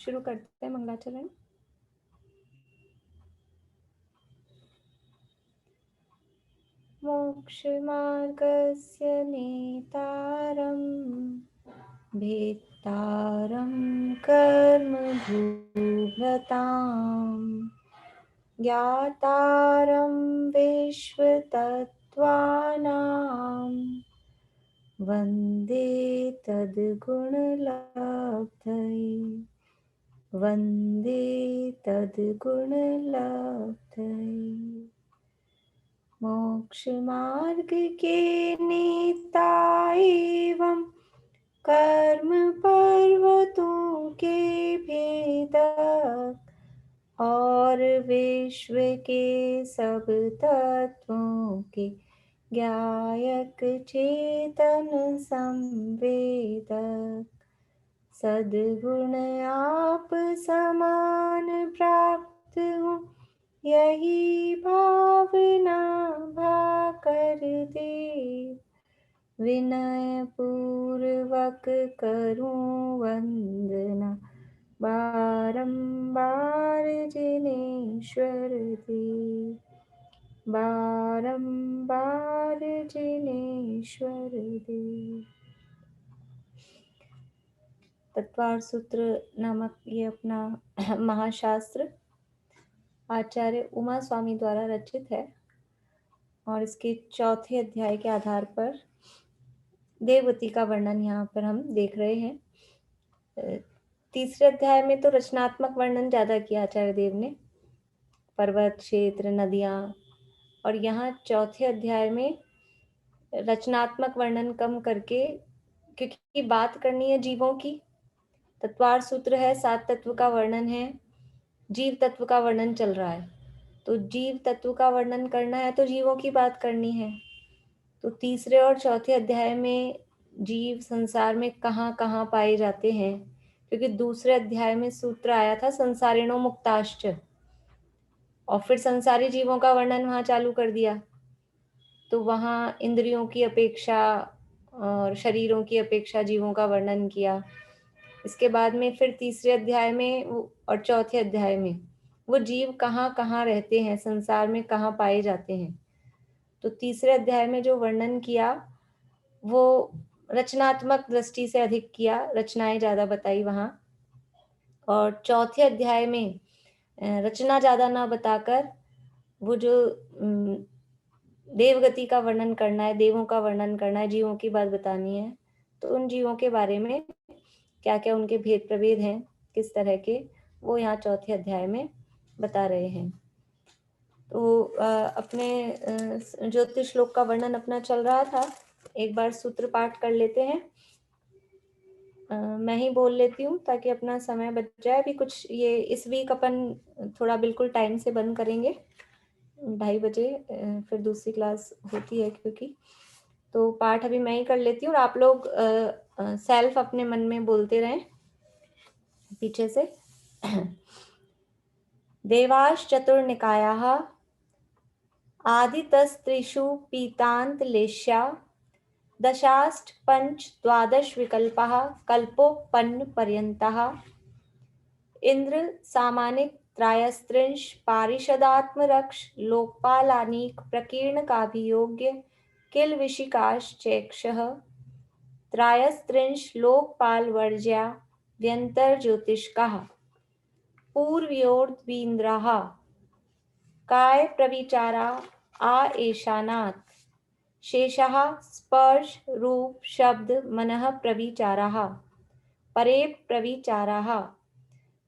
शुरू करते हैं मंगलाचरण। मोक्षमार्गस्य नेतारं भेत्तारं कर्मभूभृतां ज्ञातारं विश्वतत्त्वानां वन्दे तद्गुणलब्धये वन्दे तद्गुणलब्धये। मोक्षमार्ग के नेता एवं कर्म पर्वतों के भेदक और विश्व के सब तत्वों के ज्ञायक चेतन संवेदक सद्गुण आप समान प्राप्त हो यही भावना भाकर दे विनय पूर्वक करूं वंदना बारंबार जिनेश्वर देव बारंबार जिनेश्वर देव। तत्वार्थ सूत्र नामक ये अपना महाशास्त्र आचार्य उमा स्वामी द्वारा रचित है और इसके चौथे अध्याय के आधार पर देवगति का वर्णन यहाँ पर हम देख रहे हैं। तीसरे अध्याय में तो रचनात्मक वर्णन ज्यादा किया आचार्य देव ने, पर्वत क्षेत्र नदियां, और यहाँ चौथे अध्याय में रचनात्मक वर्णन कम करके, क्योंकि बात करनी है जीवों की। तत्वार्थ सूत्र है, 7 तत्व का वर्णन है, जीव तत्व का वर्णन चल रहा है, तो जीव तत्व का वर्णन करना है तो जीवों की बात करनी है। तो तीसरे और चौथे अध्याय में जीव संसार में कहाँ कहाँ पाए जाते हैं, क्योंकि दूसरे अध्याय में सूत्र आया था संसारिणो मुक्ताश्च, और फिर संसारी जीवों का वर्णन वहां चालू कर दिया। तो वहां इंद्रियों की अपेक्षा और शरीरों की अपेक्षा जीवों का वर्णन किया। इसके बाद में फिर तीसरे अध्याय में और चौथे अध्याय में वो जीव कहाँ कहाँ रहते हैं, संसार में कहाँ पाए जाते हैं। तो तीसरे अध्याय में जो वर्णन किया वो रचनात्मक दृष्टि से अधिक किया, रचनाएं ज्यादा बताई वहां। और चौथे अध्याय में रचना ज्यादा ना बताकर वो जो देवगति का वर्णन करना है, देवों का वर्णन करना है, जीवों की बात बतानी है, तो उन जीवों के बारे में क्या क्या उनके भेद प्रभेद हैं, किस तरह के, वो यहाँ चौथे अध्याय में बता रहे हैं। तो अपने ज्योतिष श्लोक का वर्णन अपना चल रहा था, एक बार सूत्र पाठ कर लेते हैं। मैं ही बोल लेती हूँ ताकि अपना समय बच जाए। अभी कुछ ये इस वीक अपन थोड़ा बिल्कुल टाइम से बंद करेंगे, 2:30 बजे फिर दूसरी क्लास होती है, क्योंकि तो पाठ अभी मैं ही कर लेती हूँ और आप लोग सेल्फ अपने मन में बोलते रहें पीछे से। देवाश्चतुर्निकायाः आदितस्त्रिषु पीतान्तलेश्या दशाष्ट पंच द्वादश विकल्पाः कल्पोपन्न पर्यन्तः इंद्र सामानिक त्रायस्त्रिंश पारिषदात्मरक्ष लोकपालानीक प्रकीर्ण काभियोग्य किल विशिकाश्चैक्षः त्रायस्त्रिंश लोकपाल वर्ज्या व्यंतर ज्योतिष्काः पूर्वयोर्द्वीन्द्राः काय प्रविचारा आ एशानात् शेषः स्पर्श रूप शब्द मनः प्रविचाराः परे प्रविचाराः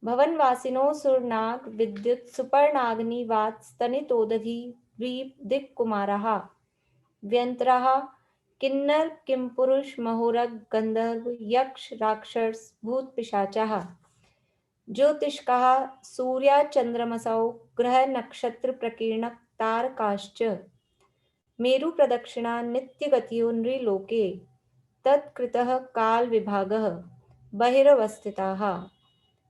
भवनवासिनो सुरनाग विद्युत सुपर्णाग्निवात स्तनितोदधि द्वीप दिक्कुमाराः व्यंतराः किन्नर किंपुरुष महोरग गंधर्व यक्ष राक्षस भूत पिशाचाः ज्योतिष्काः सूर्या चंद्रमसौ ग्रह नक्षत्र प्रकीर्णक तारकाश्च मेरु प्रदक्षिणा नित्यगतियो नृलोके तत्कृतः काल विभागः बहिरवस्थिताः।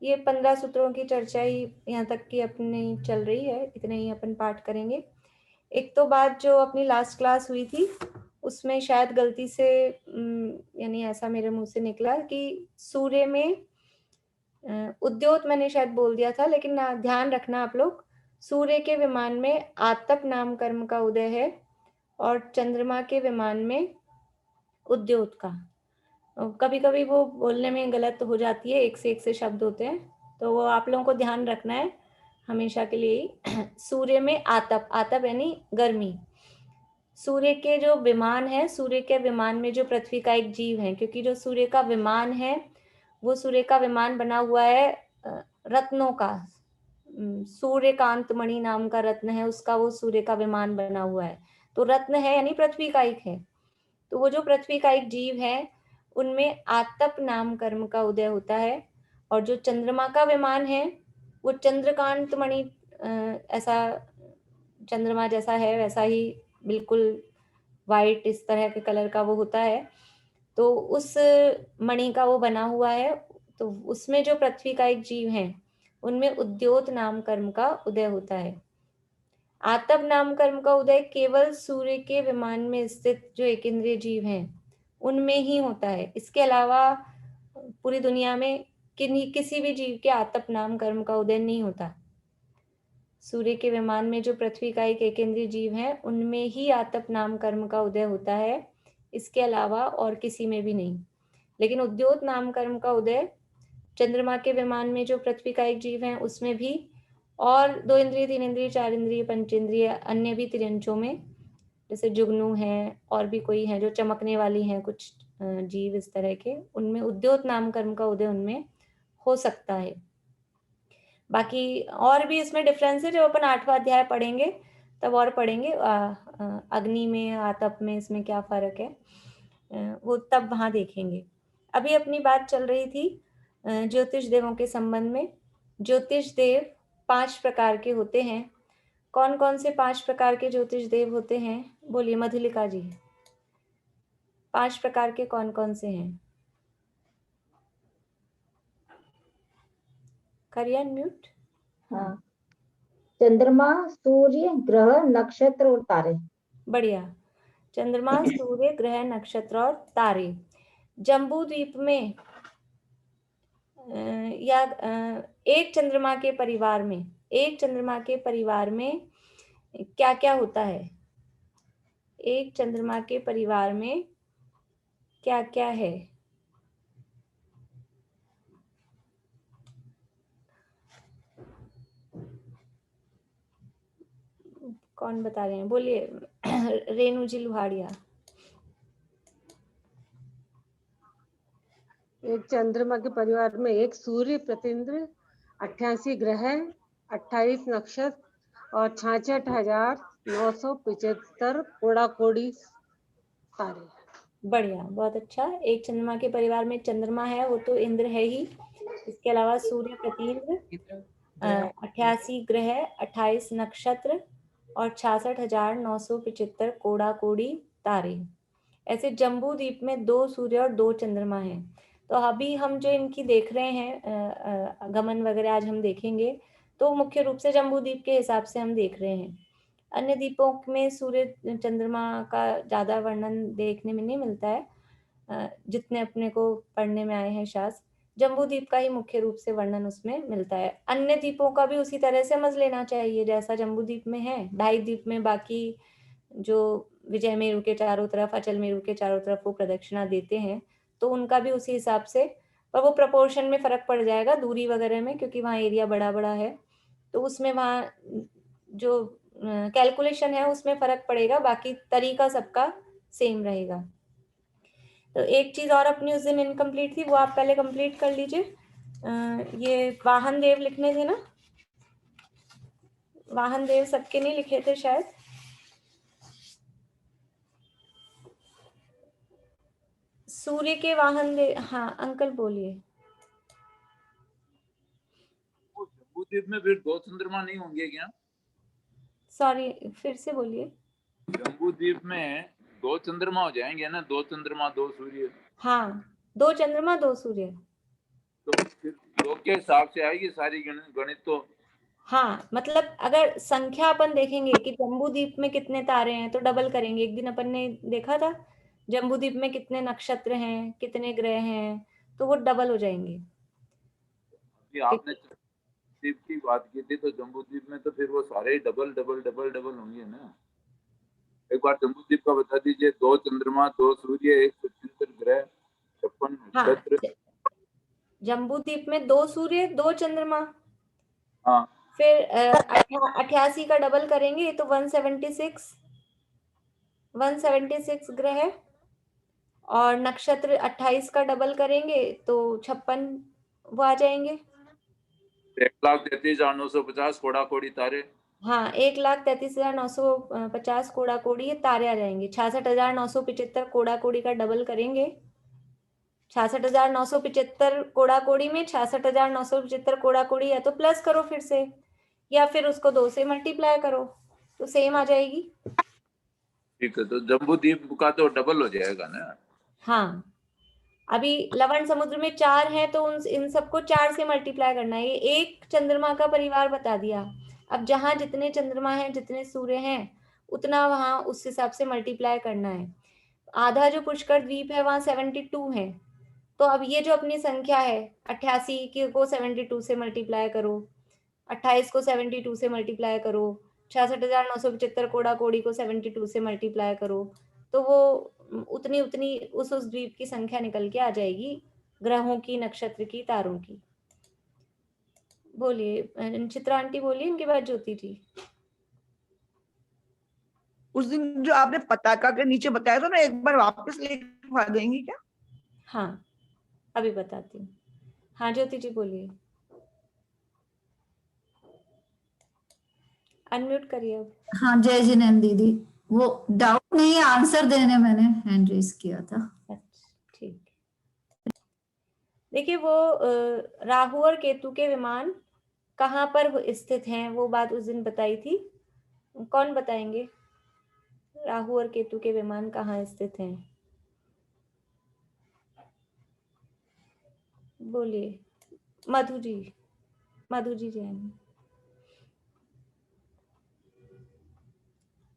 ये 15 सूत्रों की चर्चा ही यहाँ तक की अपनी चल रही है, इतने ही अपन पाठ करेंगे। एक तो बात जो अपनी लास्ट क्लास हुई थी उसमें शायद गलती से यानी ऐसा मेरे मुंह से निकला कि सूर्य में उद्योत मैंने शायद बोल दिया था, लेकिन ध्यान रखना आप लोग, सूर्य के विमान में आतप नाम कर्म का उदय है और चंद्रमा के विमान में उद्योत का। कभी-कभी वो बोलने में गलत हो जाती है, एक से शब्द होते हैं, तो वो आप लोगों को ध्यान रखना है हमेशा के लिए ही। सूर्य में आतप, आतप यानी गर्मी। सूर्य के जो विमान है, सूर्य के विमान में जो पृथ्वी का एक जीव है, क्योंकि जो सूर्य का विमान है, वो सूर्य का विमान बना हुआ है रत्नों का। सूर्यकांत मणि नाम का रत्न है, उसका वो सूर्य का विमान बना हुआ है। तो रत्न है यानी पृथ्वी का एक है। तो वो जो पृथ्वी का एक जीव है, उनमें आतप नाम कर्म का उदय होता है। और जो चंद्रमा का विमान है, वो चंद्रकांत मणि, ऐसा चंद्रमा जैसा है वैसा ही बिल्कुल वाइट इस तरह के कलर का वो होता है। तो उस मणि का वो बना हुआ है। तो उसमें जो पृथ्वी का एक जीव है, उनमें उद्योत नाम कर्म का उदय होता है। आतप नाम कर्म का उदय केवल सूर्य के विमान में स्थित जो एक इंद्रिय जीव हैं, उनमें ही होता है। इसके अलावा पूरी दुनिया में किसी भी जीव के आतप नाम कर्म का उदय नहीं होता। सूर्य के विमान में जो पृथ्वी का एक एकेंद्रीय जीव है, उनमें ही आतप नाम कर्म का उदय होता है, इसके अलावा और किसी में भी नहीं। लेकिन उद्योत नाम कर्म का उदय चंद्रमा के विमान में जो पृथ्वी का एक जीव है, उसमें भी, और 2 इंद्रिय, 3 इंद्रिय, 4 इंद्रिय, पंचेंद्रिय, अन्य भी तिर्यंचों में, जैसे जुगनू है और भी कोई है जो चमकने वाली हैं कुछ जीव इस तरह के, उनमें उद्योत नाम कर्म का उदय उनमें हो सकता है। बाकी और भी इसमें डिफरेंस है, जब अपन 8वां अध्याय पढ़ेंगे तब और पढ़ेंगे अग्नि में, आतप में, इसमें क्या फर्क है, वो तब वहां देखेंगे। अभी अपनी बात चल रही थी ज्योतिष देवों के संबंध में। ज्योतिष देव 5 प्रकार के होते हैं। कौन कौन से 5 प्रकार के ज्योतिष देव होते हैं? बोलिए मधुलिका जी। 5 प्रकार के कौन कौन से हैं? करिए अनम्यूट। हाँ, चंद्रमा, सूर्य, ग्रह, नक्षत्र और तारे। बढ़िया। चंद्रमा, सूर्य, ग्रह, नक्षत्र और तारे। जम्बू द्वीप में या एक चंद्रमा के परिवार में, एक चंद्रमा के परिवार में क्या क्या होता है? एक चंद्रमा के परिवार में क्या क्या है? कौन बता रहे हैं? बोलिए रेणु जी लुहाड़िया। एक चंद्रमा के परिवार में एक सूर्य प्रतिन्द्र, 88 ग्रह, 28 नक्षत्र और 66,975 कोड़ा कोड़ी तारे। बढ़िया, बहुत अच्छा। एक चंद्रमा के परिवार में चंद्रमा है, वो तो इंद्र है ही। इसके अलावा सूर्य प्रतिन्द्र, 88 ग्रह, 28 नक्षत्र और 66,975 कोड़ा कोड़ी तारे। ऐसे जम्बू द्वीप में 2 सूर्य और 2 चंद्रमा हैं। तो अभी हम जो इनकी देख रहे हैं गमन वगैरह आज हम देखेंगे, तो मुख्य रूप से जम्बू द्वीप के हिसाब से हम देख रहे हैं। अन्य द्वीपों में सूर्य चंद्रमा का ज़्यादा वर्णन देखने में नहीं मिलता है, जितने अपने को पढ़ने में आए हैं शास्त्र। जम्बू द्वीप का ही मुख्य रूप से वर्णन उसमें मिलता है। अन्य द्वीपों का भी उसी तरह से समझ लेना चाहिए जैसा जम्बू द्वीप में है। ढाई द्वीप में बाकी जो विजय मेरु के चारों तरफ, अचल मेरु के चारों तरफ वो प्रदक्षिणा देते हैं, तो उनका भी उसी हिसाब से, पर वो प्रपोर्शन में फर्क पड़ जाएगा दूरी वगैरह में, क्योंकि वहाँ एरिया बड़ा बड़ा है, तो उसमें वहाँ जो कैलकुलेशन है उसमें फर्क पड़ेगा, बाकी तरीका सबका सेम रहेगा। तो एक चीज और अपनी उस दिन इनकम्प्लीट थी, वो आप पहले कंप्लीट कर लीजिए। ये वाहन देव लिखने थे ना? वाहन देव सबके नहीं लिखे थे शायद। सूर्य के वाहन देव, हाँ अंकल बोलिए। जम्बूद्वीप में फिर 2 चंद्रमा नहीं होंगे क्या? सॉरी, फिर से बोलिए। जम्बूद्वीप में 2 चंद्रमा हो जाएंगे ना? 2 चंद्रमा 2 सूर्य। हाँ, 2 चंद्रमा 2 सूर्य। तो फिर योग के हिसाब से आएगी सारी गणित तो। हाँ, मतलब अगर संख्या अपन देखेंगे कि जम्बू द्वीप में कितने तारे हैं, तो डबल करेंगे। एक दिन अपन ने देखा था जम्बू द्वीप में कितने नक्षत्र हैं, कितने ग्रह हैं, तो वो डबल हो जाएंगे। कि आपने द्वीप की बात की थी, तो जम्बू द्वीप में तो फिर वो सारे ही डबल डबल डबल डबल होंगे ना। एक बार जम्बू द्वीप का बता दीजिए। 2 चंद्रमा, 2 सूर्य, 176 ग्रह, 56 हाँ, नक्षत्र। जम्बू द्वीप में 2 सूर्य, 2 चंद्रमा, हाँ, फिर 88 का डबल करेंगे तो 176 ग्रह, और नक्षत्र 28 का डबल करेंगे तो 56 वो आ जाएंगे। 1,33,950 कोड़ा कोड़ी तारे। हाँ, 1,33,950 कोड़ा कोड़ी ये तारे आ जाएंगे। 66,975 कोड़ा कोड़ी का डबल करेंगे। 66,975 कोड़ा कोड़ी में 66,975 कोड़ा कोड़ी या तो प्लस करो फिर से, या फिर उसको 2 से मल्टीप्लाई करो तो सेम आ जाएगी। ठीक है, तो जम्बू द्वीप का तो डबल हो जाएगा ना। हाँ, अभी लवण समुद्र में 4 हैं तो इन सबको 4 से मल्टीप्लाई करना है। ये एक चंद्रमा का परिवार बता दिया। अब जहां जितने चंद्रमा हैं, जितने सूर्य हैं, उतना वहां उस हिसाब से मल्टीप्लाई करना है। आधा जो पुष्कर द्वीप है वहां 72 है, तो अब ये जो अपनी संख्या है 88 को 72 से मल्टीप्लाई करो, 28 को 72 से मल्टीप्लाई करो, 66,975 कोड़ा कोड़ी को 72 से मल्टीप्लाई करो, तो वो उतनी उतनी उस द्वीप की संख्या निकल के आ जाएगी, ग्रहों की, नक्षत्र की, तारों की। बोलिए चित्रा आंटी, बोलिए, इनके बाद ज्योति जी। उस दिन जो आपने पताका के नीचे बताया था ना, एक बार वापस लिखवा देंगी क्या? हाँ, अभी बताती हूँ। हाँ ज्योति जी बोलिए, अनम्यूट करिए अब। हाँ, जय जिनेन्द्र दीदी, वो डाउट नहीं, आंसर देने मैंने हैंड रेज किया था। अच्छा, ठीक। देखिए, वो राहु और केतु के विमान कहाँ पर स्थित हैं, वो बात उस दिन बताई थी। कौन बताएंगे? राहु और केतु के विमान कहाँ स्थित हैं? बोलिए, मधु जी जैन।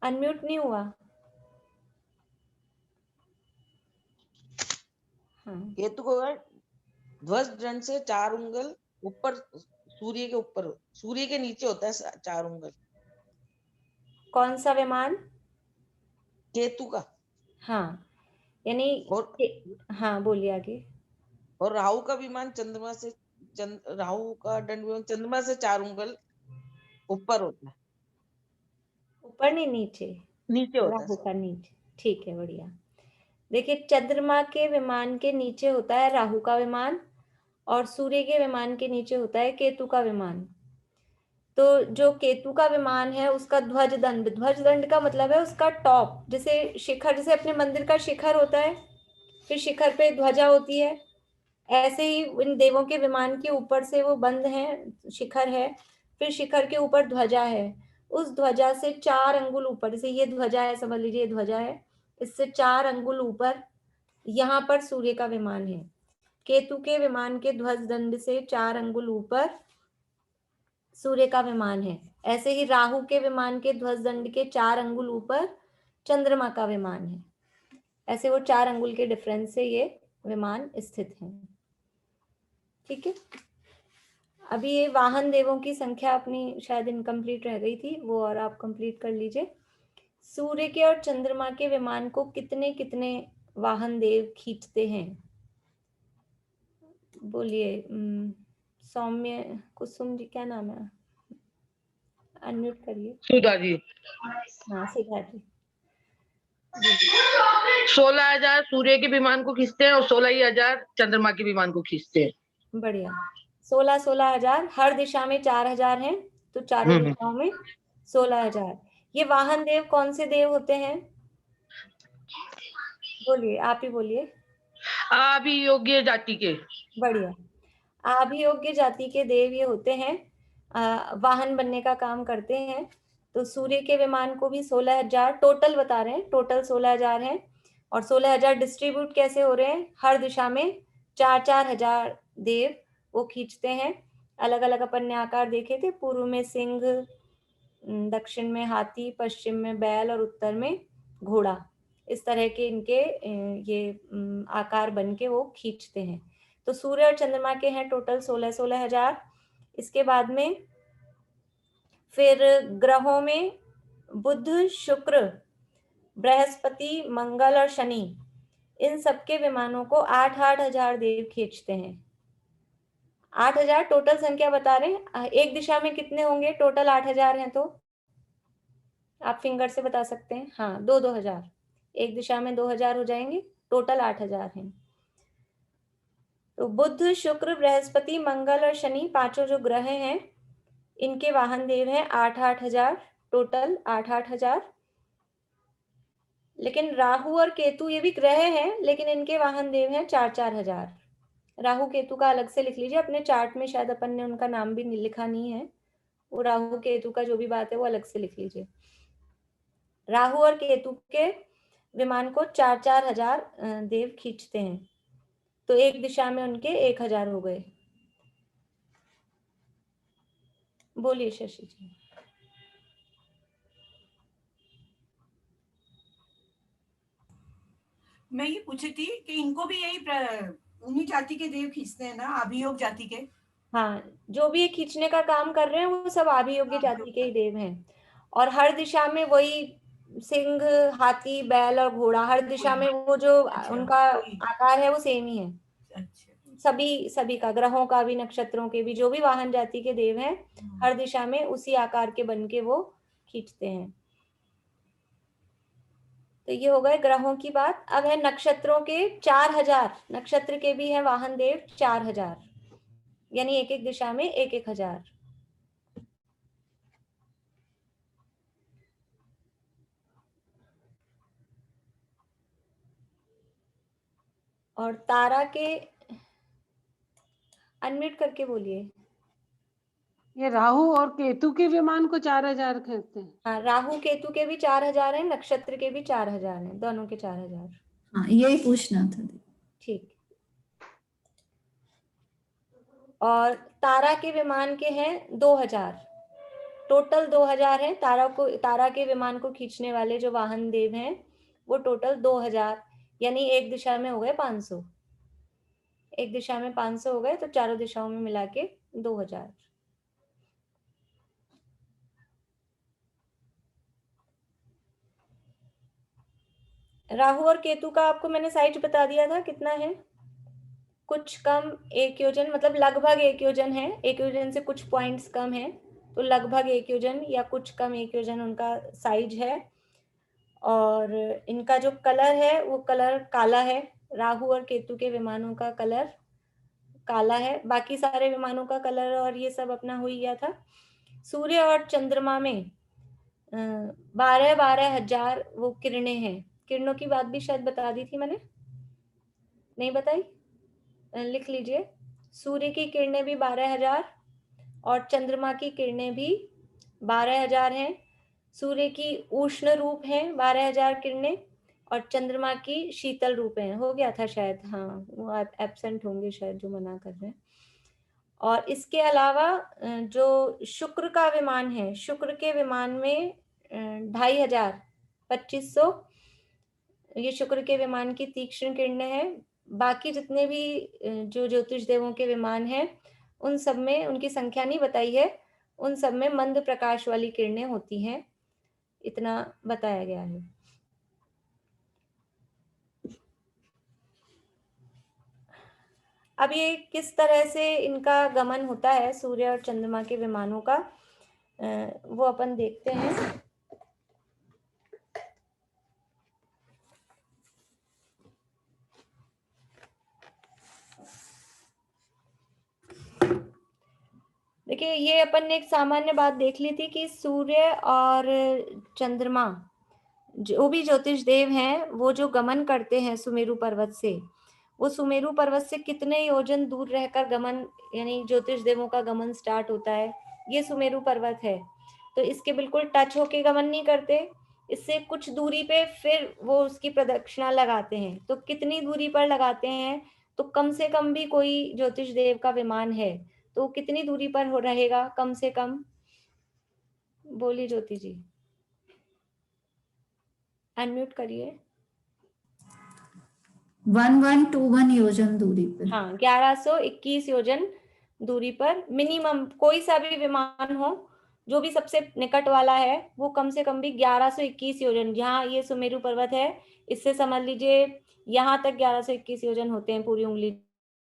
अनम्यूट नहीं हुआ। हाँ, केतु को ध्वज दंड से 4 उंगल ऊपर, सूर्य के ऊपर, सूर्य के नीचे होता है 4 उंगल। कौन सा विमान? केतु का। हाँ, यानी और हाँ, बोलिए आगे। और राहु का विमान चंद्रमा से, राहु का दंड विमान चंद्रमा से 4 उंगल ऊपर होता है। ऊपर नहीं, नीचे होता राहु है। का नीचे, ठीक है, बढ़िया। देखिए, चंद्रमा के विमान के नीचे होता है राहु का विमान, और सूर्य के विमान के नीचे होता है केतु का विमान। तो जो केतु का विमान है उसका ध्वज दंड का मतलब है उसका टॉप, जैसे शिखर, जैसे अपने मंदिर का शिखर होता है, फिर शिखर पे ध्वजा होती है, ऐसे ही इन देवों के विमान के ऊपर से वो बंद है, शिखर है, फिर शिखर के ऊपर ध्वजा है। उस ध्वजा से 4 अंगुल ऊपर, जैसे ये ध्वजा है, समझ लीजिए ध्वजा है, इससे 4 अंगुल ऊपर यहाँ पर सूर्य का विमान है। केतु के विमान के ध्वज दंड से 4 अंगुल ऊपर सूर्य का विमान है। ऐसे ही राहु के विमान के ध्वज दंड के 4 अंगुल ऊपर चंद्रमा का विमान है। ऐसे वो 4 अंगुल के डिफरेंस से ये विमान स्थित हैं। ठीक है, अभी ये वाहन देवों की संख्या अपनी शायद इनकम्प्लीट रह गई थी, वो और आप कंप्लीट कर लीजिए। सूर्य के और चंद्रमा के विमान को कितने कितने वाहन देव खींचते हैं? बोलिए, सौम्य, कुसुम जी, क्या नाम है? अनम्यूट करिए। सुधा जी। हाँ, सुधा जी। 16,000 सूर्य के विमान को खींचते हैं और 16,000 चंद्रमा के विमान को खींचते हैं। बढ़िया। 16,000 हर दिशा में 4,000 हैं, तो चारों दिशाओं में 16,000। ये वाहन देव कौन से देव होते हैं? बोलिए, आप ही बोलिए। अभियोग्य जाति के। बढ़िया, अभियोग्य जाति के देव ये होते हैं, वाहन बनने का काम करते हैं। तो सूर्य के विमान को भी 16,000 टोटल बता रहे हैं, टोटल 16,000 है, और 16,000 डिस्ट्रीब्यूट कैसे हो रहे हैं? हर दिशा में 4-4 हजार देव वो खींचते हैं। अलग अलग अपन ने आकार देखे थे, पूर्व में सिंह, दक्षिण में हाथी, पश्चिम में बैल और उत्तर में घोड़ा। इस तरह के इनके ये आकार बन के वो खींचते हैं। तो सूर्य और चंद्रमा के हैं टोटल 16,000। इसके बाद में फिर ग्रहों में बुध, शुक्र, बृहस्पति, मंगल और शनि, इन सबके विमानों को 8,000 देव खींचते हैं। 8,000 टोटल संख्या बता रहे हैं। एक दिशा में कितने होंगे? टोटल 8,000 हैं तो आप फिंगर से बता सकते हैं। हाँ, 2,000। एक दिशा में 2,000 हो जाएंगे, टोटल 8,000 हैं। तो बुध, शुक्र, बृहस्पति, मंगल और शनि, पांचों जो ग्रह हैं, इनके वाहन देव हैं 8,000, टोटल 8,000। लेकिन राहु और केतु ये भी ग्रह हैं, लेकिन इनके वाहन देव हैं 4,000। राहु केतु का अलग से लिख लीजिए अपने चार्ट में, शायद अपन ने उनका नाम भी लिखा नहीं है। वो राहु केतु का जो भी बात है वो अलग से लिख लीजिए। राहु और केतु के विमान को 4,000 देव खींचते हैं, तो एक दिशा में उनके 1,000 हो गए। बोलिए शशि जी। मैं ये पूछी थी कि इनको भी यही उन्हीं जाति के देव खींचते हैं ना, अभियोग जाति के? हाँ, जो भी ये खींचने का काम कर रहे हैं वो सब आभियोग्य जाति के ही देव हैं। और हर दिशा में वही सिंह, हाथी, बैल और घोड़ा, हर दिशा में वो जो उनका आकार है वो सेम ही है। सभी का, ग्रहों का भी, नक्षत्रों के भी, जो भी वाहन जाति के देव हैं, हर दिशा में उसी आकार के बन के वो खींचते हैं। तो ये हो गए ग्रहों की बात। अब है नक्षत्रों के 4,000, नक्षत्र के भी है वाहन देव 4,000, यानी एक एक दिशा में 1,000। और तारा के, अनम्यूट करके बोलिए। ये राहु और केतु के विमान को 4,000 खींचते हैं। हाँ, राहु केतु के भी 4,000 हैं, नक्षत्र के भी 4,000 हैं, दोनों के 4,000। हाँ, यही पूछना था। ठीक। और तारा के विमान के हैं 2,000, टोटल 2,000 है। तारा के विमान को खींचने वाले जो वाहन देव हैं वो टोटल 2,000, यानी एक दिशा में हो गए 500। एक दिशा में 500 हो गए, तो चारों दिशाओं में मिला के 2,000। राहु और केतु का आपको मैंने साइज बता दिया था, कितना है? कुछ कम 1 योजन, मतलब लगभग 1 योजन है। 1 योजन से कुछ पॉइंट्स कम है, तो लगभग 1 योजन या कुछ कम 1 योजन उनका साइज है। और इनका जो कलर है वो कलर काला है। राहु और केतु के विमानों का कलर काला है, बाकी सारे विमानों का कलर और ये सब अपना हो ही गया था। सूर्य और चंद्रमा में 12,000 वो किरणें हैं। किरणों की बात भी शायद बता दी थी मैंने, नहीं बताई? लिख लीजिए। सूर्य की किरणें भी 12,000 और चंद्रमा की किरणें भी 12,000 हैं। सूर्य की उष्ण रूप है 12,000 किरणें, और चंद्रमा की शीतल रूप है। हो गया था शायद, हाँ, वो एब्सेंट होंगे शायद जो मना कर रहे हैं। और इसके अलावा जो शुक्र का विमान है, शुक्र के विमान में 2,500, 2,500 ये शुक्र के विमान की तीक्ष्ण किरणें हैं। बाकी जितने भी जो ज्योतिष देवों के विमान हैं उन सब में, उनकी संख्या नहीं बताई है, उन सब में मंद प्रकाश वाली किरणें होती हैं, इतना बताया गया है। अब ये किस तरह से इनका गमन होता है सूर्य और चंद्रमा के विमानों का, वो अपन देखते हैं। देखिए, ये अपन ने एक सामान्य बात देख ली थी कि सूर्य और चंद्रमा जो भी ज्योतिष देव हैं वो जो गमन करते हैं सुमेरु पर्वत से, वो सुमेरु पर्वत से कितने योजन दूर रहकर गमन, यानी ज्योतिष देवों का गमन स्टार्ट होता है। ये सुमेरु पर्वत है, तो इसके बिल्कुल टच होके गमन नहीं करते, इससे कुछ दूरी पे फिर वो उसकी प्रदक्षिणा लगाते हैं। तो कितनी दूरी पर लगाते हैं? तो कम से कम भी कोई ज्योतिष देव का विमान है तो कितनी दूरी पर हो रहेगा कम से कम? बोलिए ज्योति जी, अनम्यूट करिए। 1121 योजन दूरी पे। हाँ, 1121 योजन दूरी पर मिनिमम कोई सा भी विमान हो, जो भी सबसे निकट वाला है वो कम से कम भी 1121 योजन, जहाँ ये सुमेरु पर्वत है इससे समझ लीजिए यहाँ तक 1121 योजन होते हैं, पूरी उंगली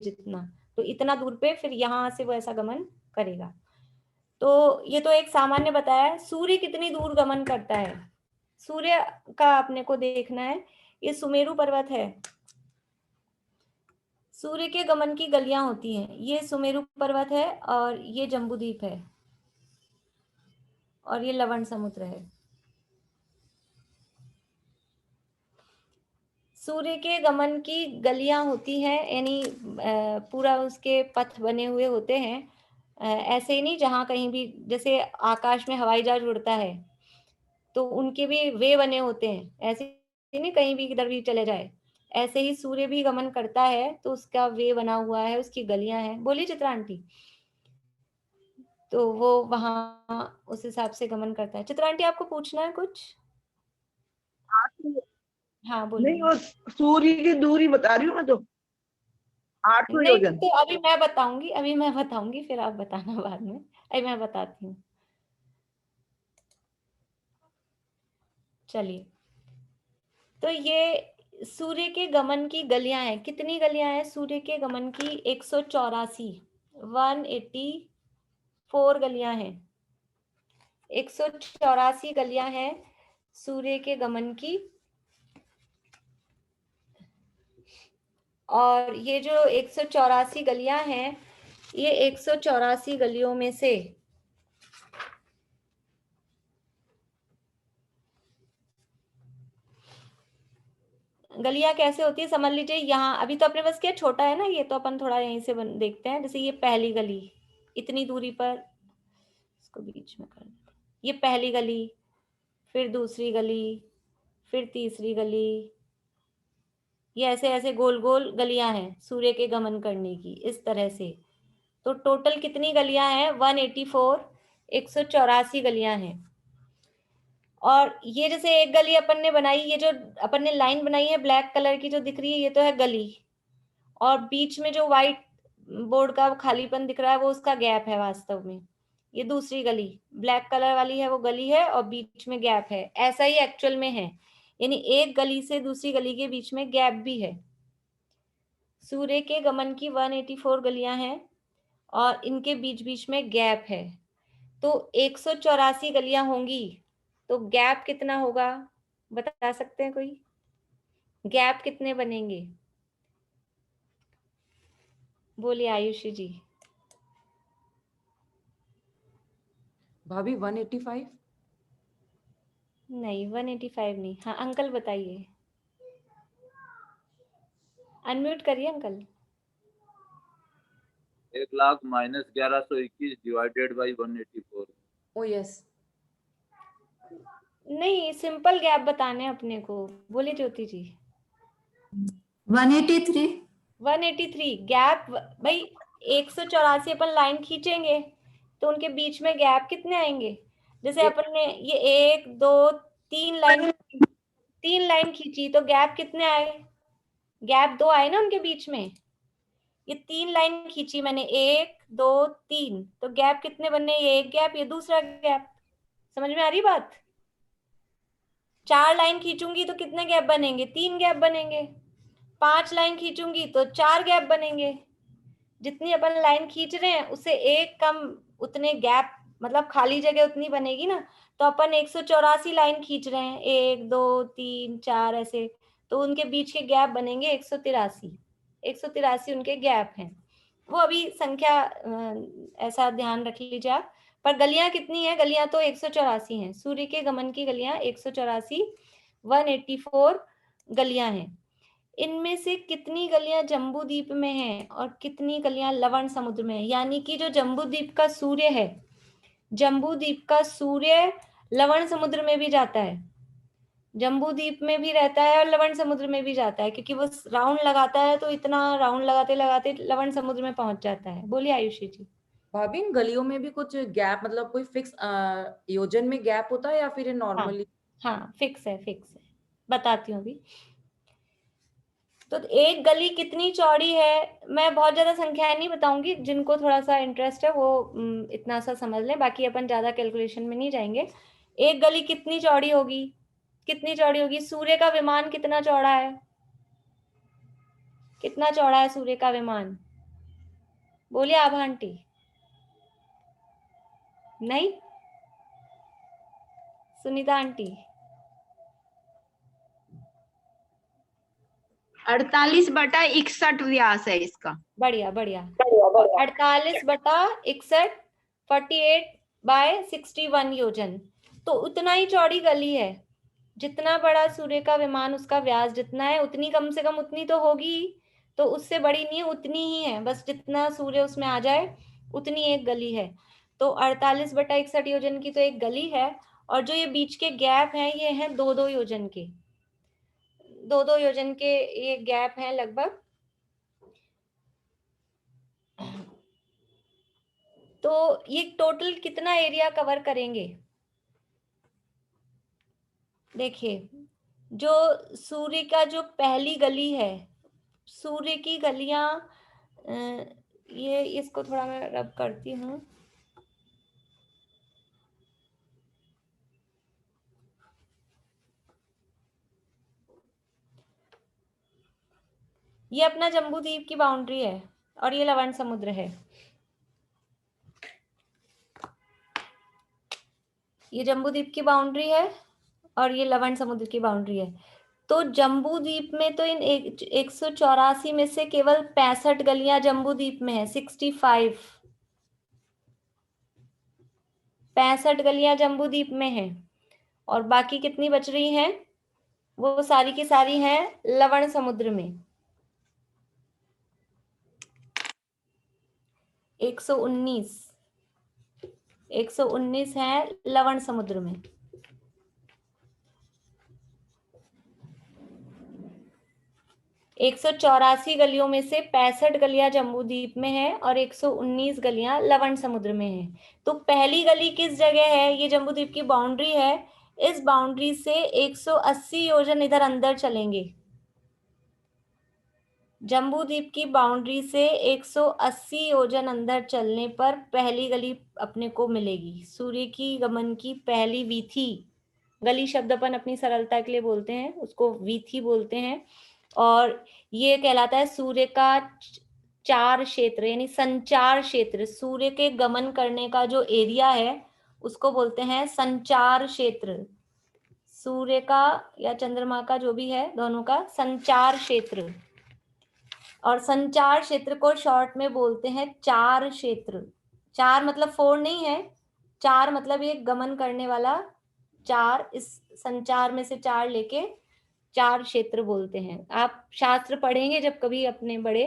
जितना, तो इतना दूर पे फिर यहाँ से वो ऐसा गमन करेगा। तो ये तो एक सामान्य बताया है। सूर्य कितनी दूर गमन करता है, सूर्य का अपने को देखना है। ये सुमेरु पर्वत है, सूर्य के गमन की गलियां होती हैं। ये सुमेरु पर्वत है और ये जम्बूद्वीप है और ये लवण समुद्र है। सूर्य के गमन की गलियां होती हैं, यानी पूरा उसके पथ बने हुए होते हैं। ऐसे ही नहीं जहां कहीं भी, जैसे आकाश में हवाई जहाज उड़ता है तो उनके भी वे बने होते हैं, ऐसे ही नहीं कहीं भी किधर भी चले जाए, ऐसे ही सूर्य भी गमन करता है तो उसका वे बना हुआ है, उसकी गलियां हैं। बोलिए चित्रा आंटी। तो वो वहां उस हिसाब से गमन करता है। चित्रा आंटी आपको पूछना है कुछ? हाँ बोलिए। नहीं, वो सूर्य की दूरी बता रही हूँ मैं तो, 800 नहीं योजन। तो अभी मैं बताऊंगी फिर आप बताना बाद में। अभी मैं बताती हूँ। चलिए, तो ये सूर्य के गमन की गलियां हैं। कितनी गलियां हैं सूर्य के गमन की? 184 गलियां हैं। 184 गलियां हैं सूर्य के गमन की। और ये जो 184 गलियां हैं, ये 184 गलियों में से गलियां कैसे होती है समझ लीजिए। यहाँ अभी तो अपने पास क्या छोटा है ना, ये तो अपन थोड़ा यहीं से देखते हैं। जैसे ये पहली गली इतनी दूरी पर, इसको बीच में कर देते हैं। ये पहली गली, फिर दूसरी गली, फिर तीसरी गली, ये ऐसे ऐसे गोल गोल गलियां हैं सूर्य के गमन करने की, इस तरह से। तो टोटल कितनी गलियां हैं? 184, 184 गलियां हैं। और ये जैसे एक गली अपन ने बनाई, ये जो अपन ने लाइन बनाई है ब्लैक कलर की जो दिख रही है, ये तो है गली। और बीच में जो व्हाइट बोर्ड का खालीपन दिख रहा है वो उसका गैप है वास्तव में। ये दूसरी गली ब्लैक कलर वाली है, वो गली है और बीच में गैप है। ऐसा ही एक्चुअल में है, यानी एक गली से दूसरी गली के बीच में गैप भी है। सूर्य के गमन की 184 गलियां हैं और इनके बीच बीच में गैप है। तो 184 गलियां होंगी, तो गैप कितना होगा बता सकते हैं कोई? गैप कितने बनेंगे? बोलिए आयुषी जी। भाभी 185। नहीं 185 नहीं। हाँ अंकल बताइए, अनम्यूट करिए uncle. 1,00,000 minus 1121 divided by 184। O yes. नहीं सिंपल गैप बताने अपने को। बोलिए ज्योति जी। 183। 183 गैप भाई। 184 अपन लाइन खींचेंगे तो उनके बीच में गैप कितने आएंगे? जैसे अपन ने ये 1 2 3 लाइन खींची तो गैप कितने आए? गैप 2 आए ना उनके बीच में। ये 3 लाइन खींची मैंने, 1 2 3, तो गैप कितने बनने? ये एक गैप, ये दूसरा गैप। समझ में आ रही बात? 4 लाइन खींचूंगी तो कितने गैप बनेंगे? 3 गैप बनेंगे। 5 लाइन खींचूंगी तो 4 गैप बनेंगे। जितनी अपन लाइन खींच रहे हैं उससे एक कम उतने गैप, मतलब खाली जगह उतनी बनेगी ना। तो अपन 184 लाइन खींच रहे हैं, 1 2 3 4 ऐसे, तो उनके बीच के गैप बनेंगे 183। 183 उनके गैप हैं। वो अभी संख्या ऐसा ध्यान रख लीजिए आप। पर गलियां कितनी है? गलियां तो 184 हैं। सूर्य के गमन की गलियां 184, 184 गलियां हैं। इनमें से कितनी गलियां जम्बूद्वीप में हैं और कितनी गलियां लवण समुद्र में हैं? यानी कि जो जम्बूद्वीप का सूर्य है, जम्बूद्वीप का सूर्य लवण समुद्र में भी जाता है, जम्बूद्वीप में भी रहता है और लवण समुद्र में भी जाता है, क्योंकि वो राउंड लगाता है तो इतना राउंड लगाते लगाते लवण समुद्र में पहुंच जाता है। बोलिए आयुषी जी। भाभी इन गलियों में भी कुछ गैप, मतलब कोई फिक्स योजन में गैप होता है या फिर नॉर्मली? हाँ फिक्स है, फिक्स है। बताती हूँ अभी। तो एक गली कितनी चौड़ी है, मैं बहुत ज्यादा संख्याएं नहीं बताऊंगी, जिनको थोड़ा सा इंटरेस्ट है वो इतना सा समझ लें, बाकी अपन ज्यादा कैलकुलेशन में नहीं जाएंगे। एक गली कितनी चौड़ी होगी, कितनी चौड़ी होगी? सूर्य का विमान कितना चौड़ा है, कितना चौड़ा है सूर्य का विमान? बोलिए आभा आंटी। नहीं, सुनीता आंटी। 48/61 व्यास है इसका। बढ़िया बढ़िया। 48/61 48/61 योजन। तो उतना ही चौड़ी गली है, जितना बड़ा सूर्य का विमान उसका व्यास जितना है, उतनी कम से कम उतनी तो होगी, तो उससे बड़ी नहीं है, उतनी ही है, बस जितना सूर्य उसमें आ जाए उतनी एक गली है। तो 48/61 योजन की तो एक गली है, और जो ये बीच के गैप हैं ये हैं 2-2 योजन के, 2-2 योजन के ये गैप हैं लगभग। तो ये टोटल कितना एरिया कवर करेंगे? देखिए, जो सूर्य का जो पहली गली है, सूर्य की गलियां, ये इसको थोड़ा मैं रब करती हूँ। ये अपना जम्बू द्वीप की बाउंड्री है और ये लवण समुद्र है। ये जम्बू द्वीप की बाउंड्री है और ये लवण समुद्र की बाउंड्री है। तो जम्बू द्वीप में तो इन 184 में से केवल 65 गलियां जम्बू द्वीप में है। 65 गलियां जम्बू द्वीप में है, और बाकी कितनी बच रही हैं? वो सारी की सारी हैं लवण समुद्र में। 119 है लवण समुद्र में। 184 गलियों में से 65 गलियां जम्बू द्वीप में है और 119 गलियां लवण समुद्र में है। तो पहली गली किस जगह है? ये जम्बू द्वीप की बाउंड्री है। इस बाउंड्री से 180 योजन इधर अंदर चलेंगे। जम्बू द्वीप की बाउंड्री से 180 योजन अंदर चलने पर पहली गली अपने को मिलेगी। सूर्य की गमन की पहली वीथी, गली शब्द अपन अपनी सरलता के लिए बोलते हैं, उसको वीथी बोलते हैं, और ये कहलाता है सूर्य का चार क्षेत्र, यानी संचार क्षेत्र। सूर्य के गमन करने का जो एरिया है उसको बोलते हैं संचार क्षेत्र। सूर्य का या चंद्रमा का, जो भी है, दोनों का संचार क्षेत्र। और संचार क्षेत्र को शॉर्ट में बोलते हैं चार क्षेत्र। चार मतलब 4 नहीं है, चार मतलब ये गमन करने वाला चार, इस संचार में से 4 लेके चार क्षेत्र बोलते हैं। आप शास्त्र पढ़ेंगे जब कभी अपने बड़े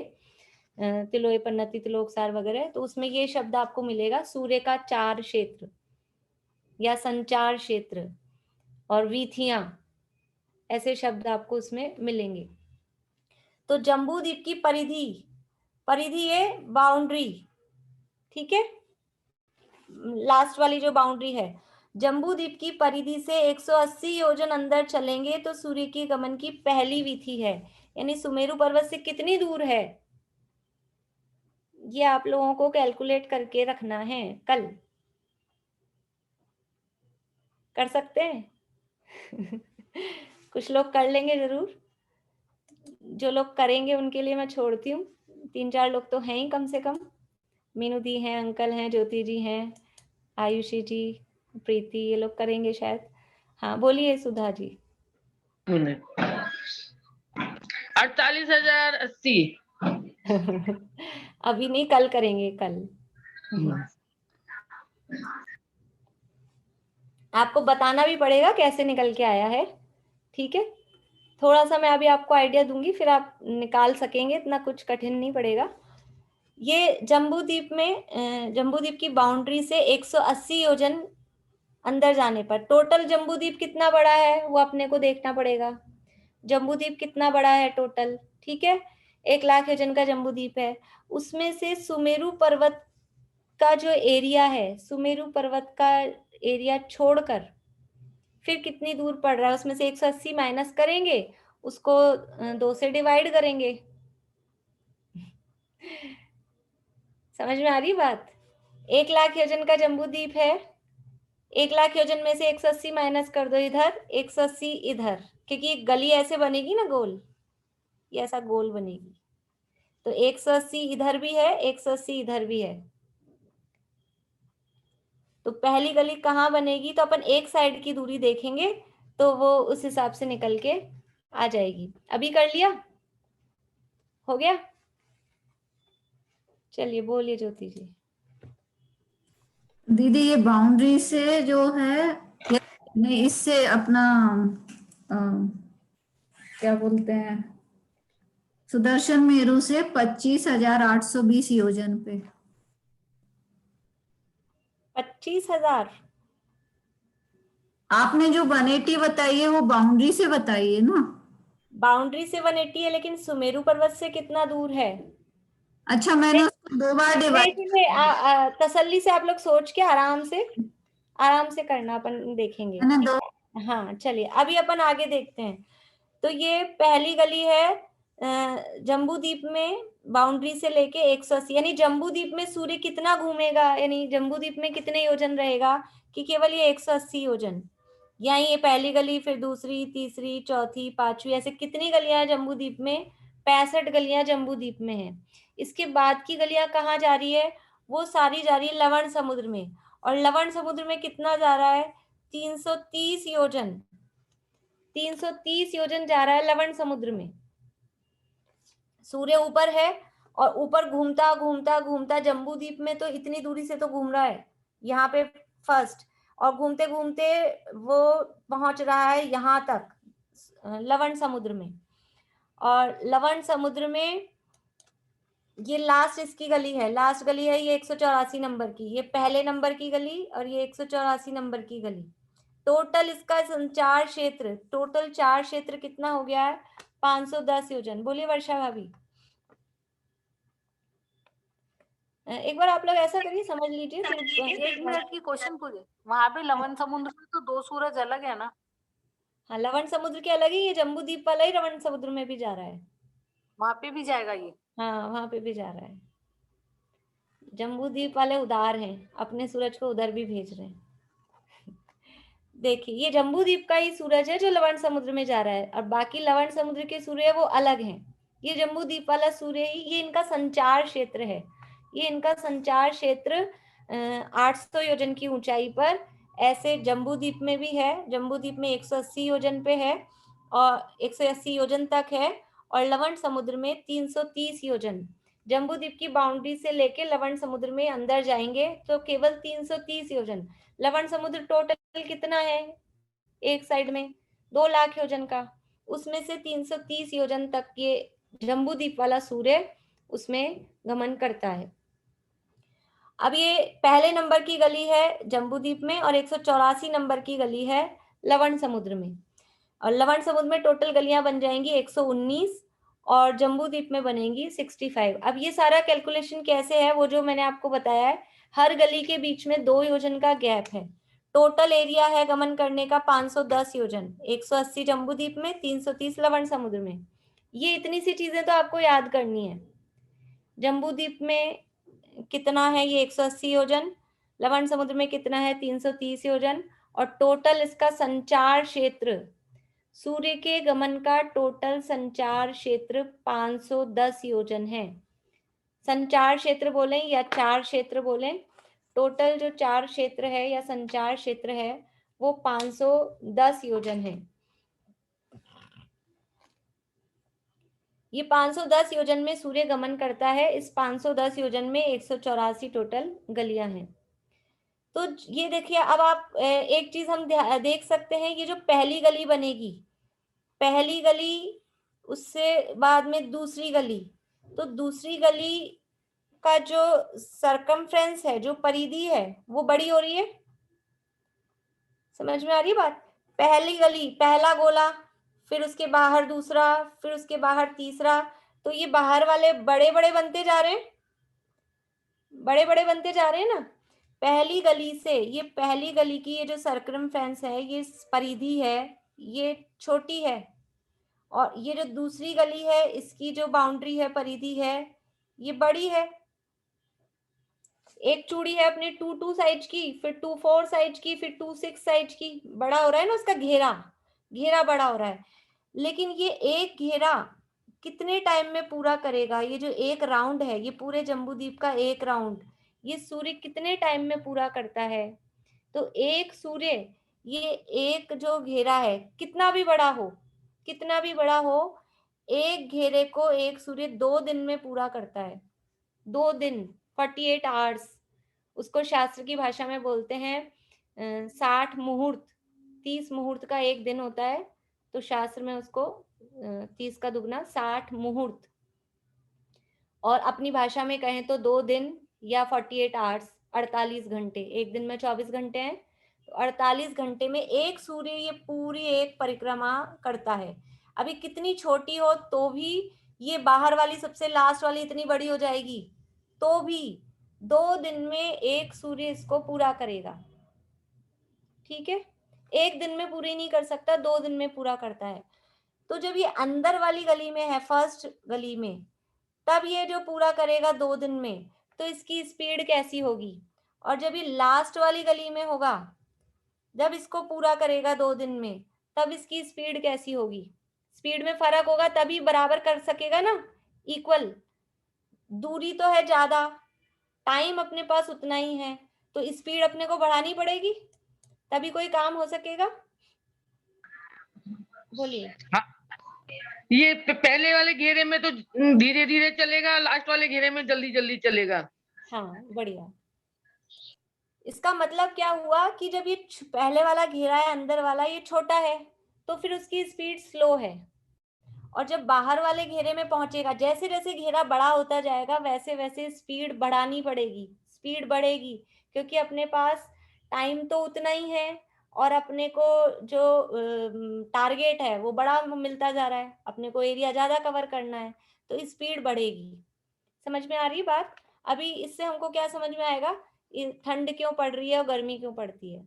तिलोय पन्नति तिलोकसार वगैरह, तो उसमें ये शब्द आपको मिलेगा, सूर्य का चार क्षेत्र या संचार क्षेत्र और वीथियां, ऐसे शब्द आपको उसमें मिलेंगे। तो जम्बू द्वीप की परिधि, परिधि ये बाउंड्री, ठीक है, लास्ट वाली जो बाउंड्री है, जम्बू द्वीप की परिधि से 180 योजन अंदर चलेंगे तो सूर्य की गमन की पहली वीथी है। यानी सुमेरु पर्वत से कितनी दूर है, ये आप लोगों को कैलकुलेट करके रखना है। कल कर सकते हैं कुछ लोग कर लेंगे जरूर, जो लोग करेंगे उनके लिए मैं छोड़ती हूँ। 3-4 लोग तो हैं ही कम से कम। मीनू दी हैं, अंकल हैं, ज्योति जी हैं, आयुषी जी, प्रीति, ये लोग करेंगे शायद। हाँ बोलिए सुधा जी। 48,080। अभी नहीं, कल करेंगे, कल। आपको बताना भी पड़ेगा कैसे निकल के आया है, ठीक है। थोड़ा सा मैं अभी आपको आइडिया दूंगी, फिर आप निकाल सकेंगे, इतना कुछ कठिन नहीं पड़ेगा। ये जम्बू द्वीप में, जम्बू द्वीप की बाउंड्री से 180 योजन अंदर जाने पर टोटल जम्बू द्वीप कितना बड़ा है वो अपने को देखना पड़ेगा। जम्बू द्वीप कितना बड़ा है टोटल, ठीक है, 1 लाख योजन का जम्बू द्वीप है। उसमें से सुमेरु पर्वत का जो एरिया है, सुमेरु पर्वत का एरिया छोड़कर फिर कितनी दूर पड़ रहा है, उसमें से 180 माइनस करेंगे, उसको 2 से डिवाइड करेंगे। समझ में आ रही बात? 1 लाख योजन का जम्बूद्वीप है, 1 लाख योजन में से 180 माइनस कर दो इधर, 180 इधर, क्योंकि एक गली ऐसे बनेगी ना गोल, ये ऐसा गोल बनेगी, तो 180 इधर भी है, 180 इधर भी है। तो पहली गली कहाँ बनेगी, तो अपन एक साइड की दूरी देखेंगे तो वो उस हिसाब से निकल के आ जाएगी। अभी कर लिया, हो गया? चलिए बोलिए ज्योति जी। दीदी ये बाउंड्री से जो है, नहीं इससे अपना क्या बोलते हैं, सुदर्शन मेरू से 25,820 योजन पे। 25,000? आपने जो 180 बताई है वो बाउंड्री से बताई है ना? बाउंड्री से 180 है, लेकिन सुमेरु पर्वत से कितना दूर है? अच्छा, मैंने उसको 2 बार डिवाइड। तसल्ली से आप लोग सोच के आराम से करना, अपन देखेंगे। मैंने 2। हाँ चलिए, अभी अपन आगे देखते हैं। तो ये पहली गली है जम्बूद्वीप में, बाउंड्री से लेके 180, यानी जम्बूद्वीप में सूर्य कितना घूमेगा, यानी जम्बूद्वीप में कितने योजन रहेगा, कि केवल ये 180 योजन। यहाँ ये पहली गली, फिर दूसरी, तीसरी, चौथी, पांचवी, ऐसे कितनी गलियां हैं जम्बूद्वीप में? 65 गलियां जम्बूद्वीप में हैं। इसके बाद की गलियां कहाँ जा रही है? वो सारी जा रही है लवण समुद्र में, और लवण समुद्र में कितना जा रहा है? 330 योजन, 330 योजन जा रहा है लवण समुद्र में। सूर्य ऊपर है और ऊपर घूमता घूमता घूमता, जम्बूद्वीप में तो इतनी दूरी से तो घूम रहा है यहाँ पे फर्स्ट, और घूमते घूमते वो पहुंच रहा है यहाँ तक लवण समुद्र में। और लवण समुद्र में ये लास्ट इसकी गली है, लास्ट गली है ये 184 नंबर की, ये पहले नंबर की गली और ये 184 नंबर की गली। टोटल इसका संचार क्षेत्र, टोटल चार क्षेत्र कितना हो गया है? 510 योजन। बोलिए वर्षा भाभी। एक बार आप लोग ऐसा करिए, समझ लीजिए। एक मिनट की क्वेश्चन पूछे, वहां पे लवण समुद्र में तो 2 सूरज अलग है ना? हाँ, लवण समुद्र के अलग है, ये जम्बूद्वीप वाला ही लवण समुद्र में भी जा रहा है। वहां पे भी जाएगा ये? हाँ, वहां पे भी जा रहा है। जम्बूद्वीप वाले उदार हैं, अपने सूरज को उधर भी भेज रहे हैं। देखिए, ये जम्बूद्वीप का ही सूरज है जो लवण समुद्र में जा रहा है, और बाकी लवण समुद्र के सूर्य वो अलग हैं। ये जम्बूद्वीप वाला सूर्य ही, ये इनका संचार क्षेत्र है। ये इनका संचार क्षेत्र 800 योजन की ऊंचाई पर, ऐसे जम्बूद्वीप में भी है। जम्बूद्वीप में 180 योजन पे है और 180 योजन तक है, और लवण समुद्र में 330 योजन। जम्बूद्वीप की बाउंड्री से लेके लवण समुद्र में अंदर जाएंगे तो केवल 330 योजन। लवण समुद्र टोटल कितना है एक साइड में? 2 लाख योजन का, उसमें से 330 योजन तक ये जम्बूद्वीप वाला सूर्य उसमें गमन करता है। अब ये पहले नंबर की गली है जम्बूद्वीप में, और 184 नंबर की गली है लवण समुद्र में। और लवण समुद्र में टोटल गलियां बन जाएंगी 119, और जम्बूद्वीप में बनेंगी 65। अब ये सारा कैलकुलेशन कैसे है, वो जो मैंने आपको बताया है, हर गली के बीच में 2 योजन का गैप है। टोटल एरिया है गमन करने का 510 योजन, 180 जम्बूद्वीप में, 330 लवण समुद्र में। ये इतनी सी चीजें तो आपको याद करनी है। जम्बूद्वीप में कितना है? ये 180 योजन। लवण समुद्र में कितना है? 330 योजन। और टोटल इसका संचार क्षेत्र, सूर्य के गमन का टोटल संचार क्षेत्र 510 योजन है। संचार क्षेत्र बोलें या चार क्षेत्र बोलें, टोटल जो चार क्षेत्र है या संचार क्षेत्र है वो 510 योजन है। ये 510 योजन में सूर्य गमन करता है। इस 510 योजन में 184 टोटल गलियां हैं। तो ये देखिए, अब आप एक चीज हम देख सकते हैं, ये जो पहली गली बनेगी, पहली गली, उससे बाद में दूसरी गली, तो दूसरी गली का जो सरकमफ्रेंस है, जो परिधि है, वो बड़ी हो रही है। समझ में आ रही है बात? पहली गली, पहला गोला, फिर उसके बाहर दूसरा, फिर उसके बाहर तीसरा, तो ये बाहर वाले बड़े बड़े बनते जा रहे हैं, बड़े बड़े बनते जा रहे हैं ना। पहली गली से, ये पहली गली की ये जो सरकमफ्रेंस है, ये परिधि है, ये छोटी है, और ये जो दूसरी गली है इसकी जो बाउंड्री है, परिधि है, ये बड़ी है। एक चूड़ी है अपने 2 साइड की, फिर 4 साइड की, फिर 6 साइड की, बड़ा हो रहा है ना उसका घेरा, घेरा बड़ा हो रहा है। लेकिन ये एक घेरा कितने टाइम में पूरा करेगा? ये जो एक राउंड है, ये पूरे जम्बूद्वीप का एक राउंड, ये सूर्य कितने टाइम में पूरा करता है? तो एक सूर्य, ये एक जो घेरा है, कितना भी बड़ा हो, कितना भी बड़ा हो, एक घेरे को एक सूर्य 2 दिन में पूरा करता है। 2 दिन, 48 आवर्स। उसको शास्त्र की भाषा में बोलते हैं 60 मुहूर्त। 30 मुहूर्त का एक दिन होता है, तो शास्त्र में उसको 30 का दुगना 60 मुहूर्त। और अपनी भाषा में कहें तो 2 दिन या 48 आवर्स, 48 घंटे। एक दिन में 24 घंटे हैं, तो 48 घंटे में एक सूर्य ये पूरी एक परिक्रमा करता है। अभी कितनी छोटी हो तो भी, ये बाहर वाली सबसे लास्ट वाली इतनी बड़ी हो जाएगी, तो भी 2 दिन में एक सूर्य इसको पूरा करेगा। ठीक है, एक दिन में पूरी नहीं कर सकता, 2 दिन में पूरा करता है। तो जब ये अंदर वाली गली में है, फर्स्ट गली में, तब ये जो पूरा करेगा 2 दिन में, तो इसकी स्पीड कैसी होगी? और जब ये लास्ट वाली गली में होगा, जब इसको पूरा करेगा 2 दिन में, तब इसकी स्पीड कैसी होगी? स्पीड में फर्क होगा तभी बराबर कर सकेगा ना, इक्वल। दूरी तो है ज्यादा, टाइम अपने पास उतना ही है, तो स्पीड अपने को बढ़ानी पड़ेगी, तभी कोई काम हो सकेगा। बोलिए। हाँ, ये पहले वाले घेरे में तो धीरे धीरे चलेगा, लास्ट वाले घेरे में जल्दी जल्दी चलेगा। हाँ, बढ़िया। इसका मतलब क्या हुआ कि जब ये पहले वाला घेरा है, अंदर वाला, ये छोटा है, तो फिर उसकी स्पीड स्लो है। और जब बाहर वाले घेरे में पहुंचेगा, जैसे जैसे घेरा बड़ा होता जाएगा, वैसे वैसे स्पीड बढ़ानी पड़ेगी, स्पीड बढ़ेगी, क्योंकि अपने पास टाइम तो उतना ही है, और अपने को जो टारगेट है वो बड़ा मिलता जा रहा है, अपने को एरिया ज्यादा कवर करना है, तो स्पीड बढ़ेगी। समझ में आ रही बात? अभी इससे हमको क्या समझ में आएगा? ठंड क्यों पड़ रही है और गर्मी क्यों पड़ती है?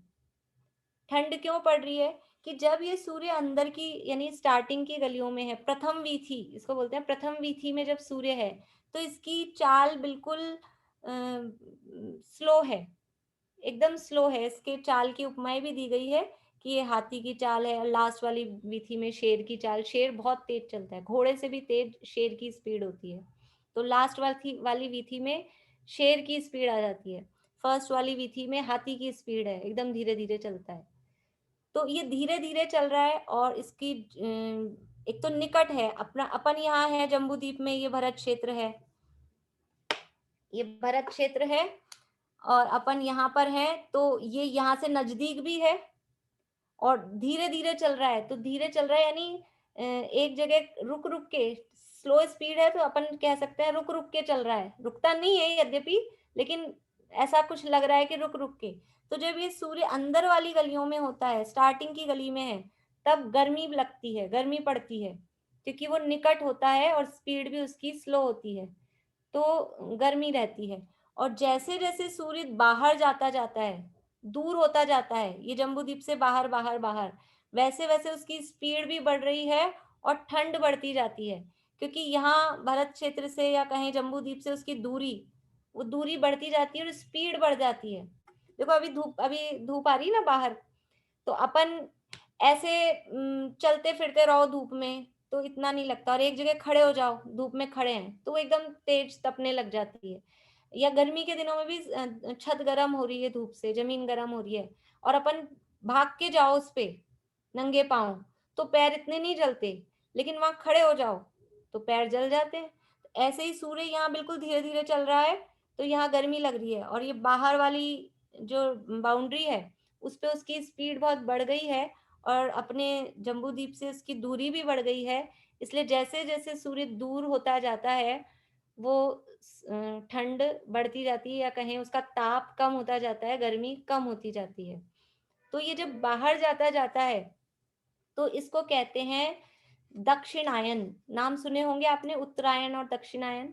ठंड क्यों पड़ रही है कि जब ये सूर्य अंदर की, यानी स्टार्टिंग की गलियों में है, प्रथम वीथी इसको बोलते हैं, प्रथम वीथी में जब सूर्य है, तो इसकी चाल बिल्कुल स्लो है, एकदम स्लो है। इसके चाल की उपमाएं भी दी गई है कि ये हाथी की चाल है, लास्ट वाली वीथी में शेर की चाल। शेर बहुत तेज चलता है, घोड़े से भी तेज शेर की स्पीड होती है। तो लास्ट वाली वीथी में शेर की स्पीड आ जाती है, फर्स्ट वाली वीथी में हाथी की स्पीड है, एकदम धीरे धीरे चलता है। तो ये धीरे धीरे चल रहा है, और इसकी एक तो निकट है, अपना अपन यहाँ है जम्बूद्वीप में, ये भरत क्षेत्र है, ये भरत क्षेत्र है, और अपन यहाँ पर है, तो ये यहाँ से नजदीक भी है, और धीरे धीरे चल रहा है। तो धीरे चल रहा है यानी एक जगह रुक रुक के, स्लो स्पीड है, तो अपन कह सकते हैं रुक रुक के चल रहा है, रुकता नहीं है यद्यपि, लेकिन ऐसा कुछ लग रहा है कि रुक रुक के। तो जब ये सूर्य अंदर वाली गलियों में होता है, स्टार्टिंग की गली में है, तब गर्मी लगती है, गर्मी पड़ती है, क्योंकि वो निकट होता है और स्पीड भी उसकी स्लो होती है, तो गर्मी रहती है। और जैसे जैसे सूर्य बाहर जाता है, दूर होता जाता है, ये जम्बूद्वीप से बाहर बाहर बाहर, वैसे वैसे उसकी स्पीड भी बढ़ रही है और ठंड बढ़ती जाती है, क्योंकि यहाँ भरत क्षेत्र से या कहीं जम्बूद्वीप से उसकी दूरी, वो दूरी बढ़ती जाती है और स्पीड बढ़ जाती है। देखो अभी धूप आ रही है ना बाहर, तो अपन ऐसे चलते फिरते रहो धूप में तो इतना नहीं लगता, और एक जगह खड़े हो जाओ, धूप में खड़े हैं, तो वो एकदम तेज तपने लग जाती है। या गर्मी के दिनों में भी छत गर्म हो रही है धूप से, जमीन गर्म हो रही है, और अपन भाग के जाओ उस पे नंगे पांव, तो पैर इतने नहीं जलते, लेकिन वहां खड़े हो जाओ तो पैर जल जाते हैं। ऐसे ही सूर्य यहाँ बिल्कुल धीरे धीरे चल रहा है, तो यहाँ गर्मी लग रही है, और ये बाहर वाली जो बाउंड्री है उस पे उसकी स्पीड बहुत बढ़ गई है, और अपने जम्बूद्वीप से उसकी दूरी भी बढ़ गई है। इसलिए जैसे जैसे सूर्य दूर होता जाता है, वो ठंड बढ़ती जाती है, या कहें उसका ताप कम होता जाता है, गर्मी कम होती जाती है। तो ये जब बाहर जाता है, तो इसको कहते हैं दक्षिणायन। नाम सुने होंगे आपने, उत्तरायण और दक्षिणायन।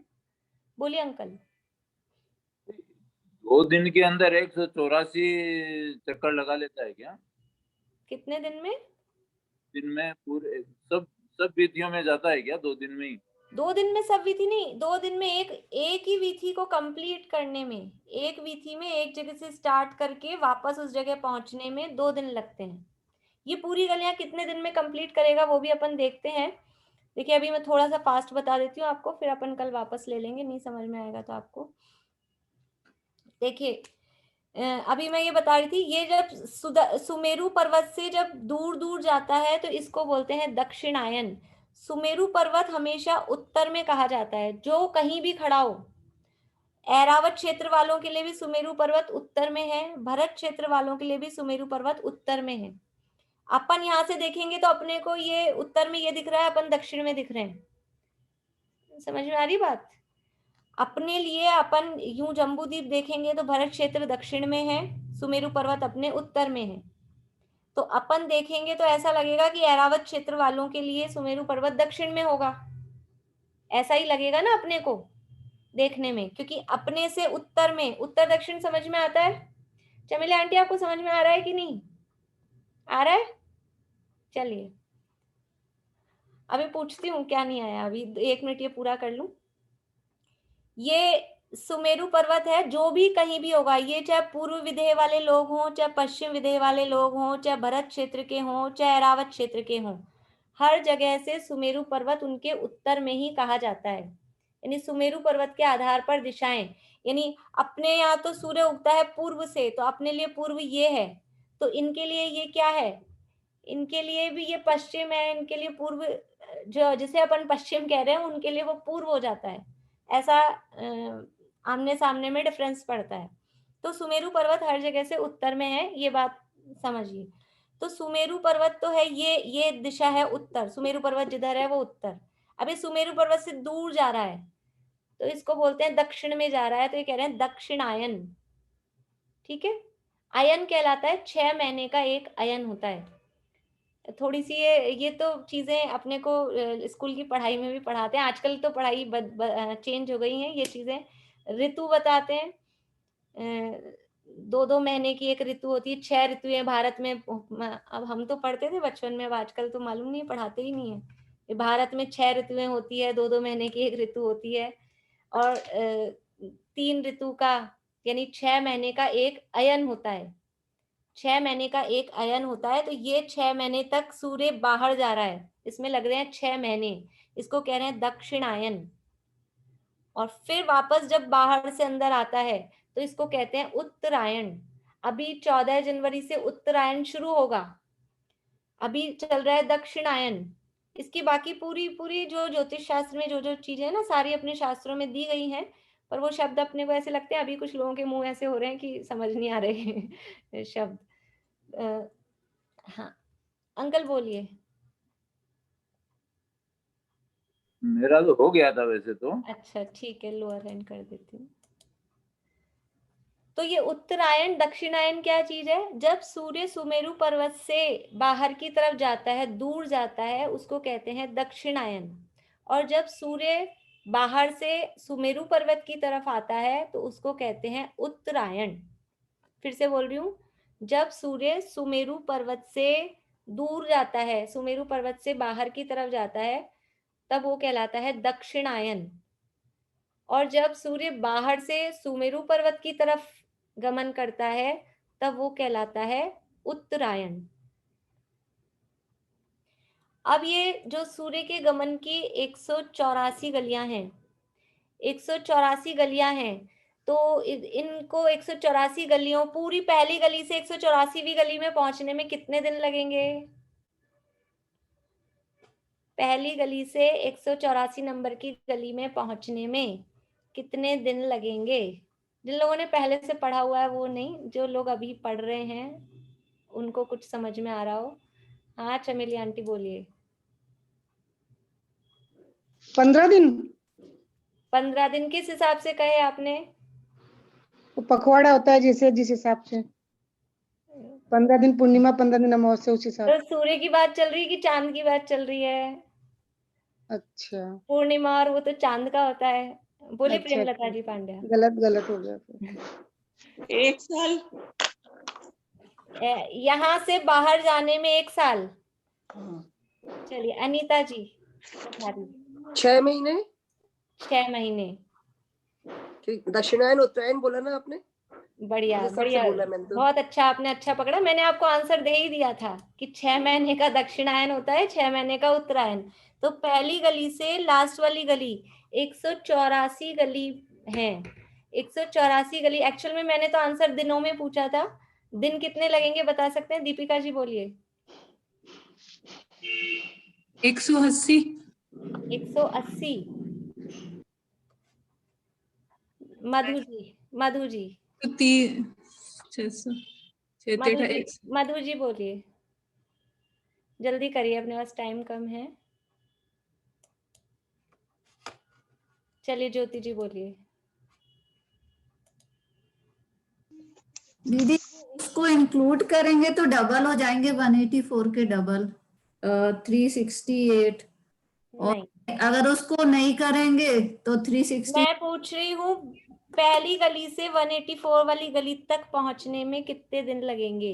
बोलिए अंकल। 2 दिन के अंदर 184 चक्कर लगा लेता है क्या? कितने दिन में? दिन में पूरे सब सब विधियों में जाता है क्या 2 दिन में ही? 2 दिन में सब विधि नहीं, 2 दिन में एक ही विधि को कंप्लीट करने में, एक विधि में एक जगह से स्टार्ट करके वापस उस जगह पहुंचने में 2 दिन लगते हैं। ये पूरी गलियां कितने दिन में कंप्लीट करेगा वो भी अपन देखते हैं। देखिए अभी मैं थोड़ा सा फास्ट बता देती हूँ आपको, फिर अपन कल वापस ले लेंगे, नहीं समझ में आएगा तो आपको। देखिए अभी मैं ये बता रही थी, ये जब सुमेरु पर्वत से जब दूर दूर जाता है तो इसको बोलते हैं दक्षिणायन। सुमेरु पर्वत हमेशा उत्तर में कहा जाता है, जो कहीं भी खड़ा हो। ऐरावत क्षेत्र वालों के लिए भी सुमेरु पर्वत उत्तर में है, भरत क्षेत्र वालों के लिए भी सुमेरु पर्वत उत्तर में है। अपन यहाँ से देखेंगे तो अपने को ये उत्तर में ये दिख रहा है, अपन दक्षिण में दिख रहे हैं। समझ में आ रही बात? अपने लिए अपन यूं जम्बूद्वीप देखेंगे तो भरत क्षेत्र दक्षिण में है, सुमेरु पर्वत अपने उत्तर में है। तो अपन देखेंगे तो ऐसा लगेगा कि ऐरावत क्षेत्र वालों के लिए सुमेरु पर्वत दक्षिण में होगा, ऐसा ही लगेगा ना अपने को देखने में, क्योंकि अपने से उत्तर में, उत्तर दक्षिण समझ में आता है? चमेली आंटी आपको समझ में आ रहा है कि नहीं आ रहा है? चलिए अभी पूछती हूँ क्या नहीं आया, अभी 1 मिनट ये पूरा कर लूं। ये सुमेरु पर्वत है, जो भी कहीं भी होगा, ये चाहे पूर्व विदेह वाले लोग हों, चाहे पश्चिम विदेह वाले लोग हों, चाहे भरत क्षेत्र के हों, चाहे ऐरावत क्षेत्र के हों, हर जगह से सुमेरु पर्वत उनके उत्तर में ही कहा जाता है। यानी सुमेरु पर्वत के आधार पर दिशाएं, यानी अपने यहाँ तो सूर्य उगता है पूर्व से, तो अपने लिए पूर्व ये है, तो इनके लिए ये क्या है? इनके लिए भी ये पश्चिम है, इनके लिए पूर्व, जो जिसे अपन पश्चिम कह रहे हैं उनके लिए वो पूर्व हो जाता है। ऐसा आमने सामने में डिफरेंस पड़ता है। तो सुमेरु पर्वत हर जगह से उत्तर में है, ये बात समझिए। तो सुमेरु पर्वत तो है, ये दिशा है उत्तर, सुमेरु पर्वत जिधर है वो उत्तर। अभी सुमेरु पर्वत से दूर जा रहा है तो इसको बोलते हैं दक्षिण में जा रहा है, तो ये कह रहे हैं दक्षिणायन। ठीक है, अयन कहलाता है, 6 महीने का एक अयन होता है। थोड़ी सी ये तो चीजें अपने को स्कूल की पढ़ाई में भी पढ़ाते हैं, आजकल तो पढ़ाई चेंज हो गई है ये चीजें। ऋतु बताते हैं, 2-2 महीने की एक ऋतु होती है, 6 ऋतुएं भारत में। अब हम तो पढ़ते थे बचपन में, अब आजकल तो मालूम नहीं, पढ़ाते ही नहीं है। भारत में 6 ऋतुएं होती है, 2-2 महीने की एक ऋतु होती है, और 3 ऋतु का यानी 6 महीने का एक अयन होता है। 6 महीने का एक अयन होता है, तो ये 6 महीने तक सूर्य बाहर जा रहा है, इसमें लग रहे हैं 6 महीने, इसको कह रहे हैं दक्षिणायन। और फिर वापस जब बाहर से अंदर आता है तो इसको कहते हैं उत्तरायण। अभी 14 जनवरी से उत्तरायण शुरू होगा, अभी चल रहा है दक्षिणायन। इसकी बाकी पूरी जो ज्योतिष शास्त्र में जो चीजें है ना, सारी अपने शास्त्रों में दी गई हैं, पर वो शब्द अपने को ऐसे लगते हैं, अभी कुछ लोगों के मुंह ऐसे हो रहे हैं कि समझ नहीं आ रहे शब्द। हाँ अंकल बोलिए। मेरा तो हो गया था वैसे तो। अच्छा ठीक है, लोअर हैंड कर देती हूँ। तो ये उत्तरायण दक्षिणायन क्या चीज है? जब सूर्य सुमेरु पर्वत से बाहर की तरफ जाता है, दूर जाता है, उसको कहते हैं दक्षिणायन। और जब सूर्य बाहर से सुमेरु पर्वत की तरफ आता है तो उसको कहते हैं उत्तरायण। फिर से बोल रही हूँ, जब सूर्य सुमेरु पर्वत से दूर जाता है, सुमेरु पर्वत से बाहर की तरफ जाता है, तब वो कहलाता है दक्षिणायन। और जब सूर्य बाहर से सुमेरु पर्वत की तरफ गमन करता है तब वो कहलाता है उत्तरायण। अब ये जो सूर्य के गमन की 184 गलियां हैं, 184 गलियां हैं, तो इनको 184 गलियों, पूरी पहली गली से 184वीं गली में पहुंचने में कितने दिन लगेंगे? पहली गली से 184 नंबर की गली में पहुंचने में कितने दिन लगेंगे? जिन लोगों ने पहले से पढ़ा हुआ है वो नहीं, जो लोग अभी पढ़ रहे हैं उनको कुछ समझ में आ रहा हो। हाँ चमेली आंटी बोलिए। 15 दिन। 15 दिन किस हिसाब से कहे आपने? तो पखवाड़ा होता है जैसे, जिस हिसाब से 15 दिन पूर्णिमा, 15 दिन अमावस्या, उस हिसाब। तो सूर्य की बात चल रही है कि चांद की बात चल रही है? अच्छा, पूर्णिमा और वो तो चांद का होता है। बोलिए अच्छा, प्रेमलता जी पांड्या। गलत हो गया फिर। 1 साल। यहाँ से बाहर जाने में 1 साल। चलिए अनीता जी बता दीजिए। 6 महीने। 6 महीने। ठीक, दक्षिणायन उत्तरायण बोला ना आपने? बढ़िया ये सबसे बढ़िया, बोला मैंने तो। बहुत अच्छा, आपने अच्छा पकड़ा। मैंने आपको आंसर दे ही दिया था कि 6 महीने का दक्षिणायन होता है, 6 महीने का उत्तरायण। तो पहली गली से लास्ट वाली गली 184 गली है। 184 गली। एक्चुअल में मैंने तो आंसर दिनों में पूछा था। दिन कितने लगेंगे बता सकते हैं? दीपिका जी बोलिए। 180। 180। मधु जी तो 600 मधु जी बोलिए, जल्दी करिए, अपने पास टाइम कम है। चलिए ज्योति जी बोलिए। दीदी इसको इंक्लूड करेंगे तो डबल हो जाएंगे, 184 के डबल 368। और नहीं, अगर उसको नहीं करेंगे तो 360। मैं पूछ रही हूँ पहली गली से 184 वाली गली तक पहुंचने में कितने दिन लगेंगे?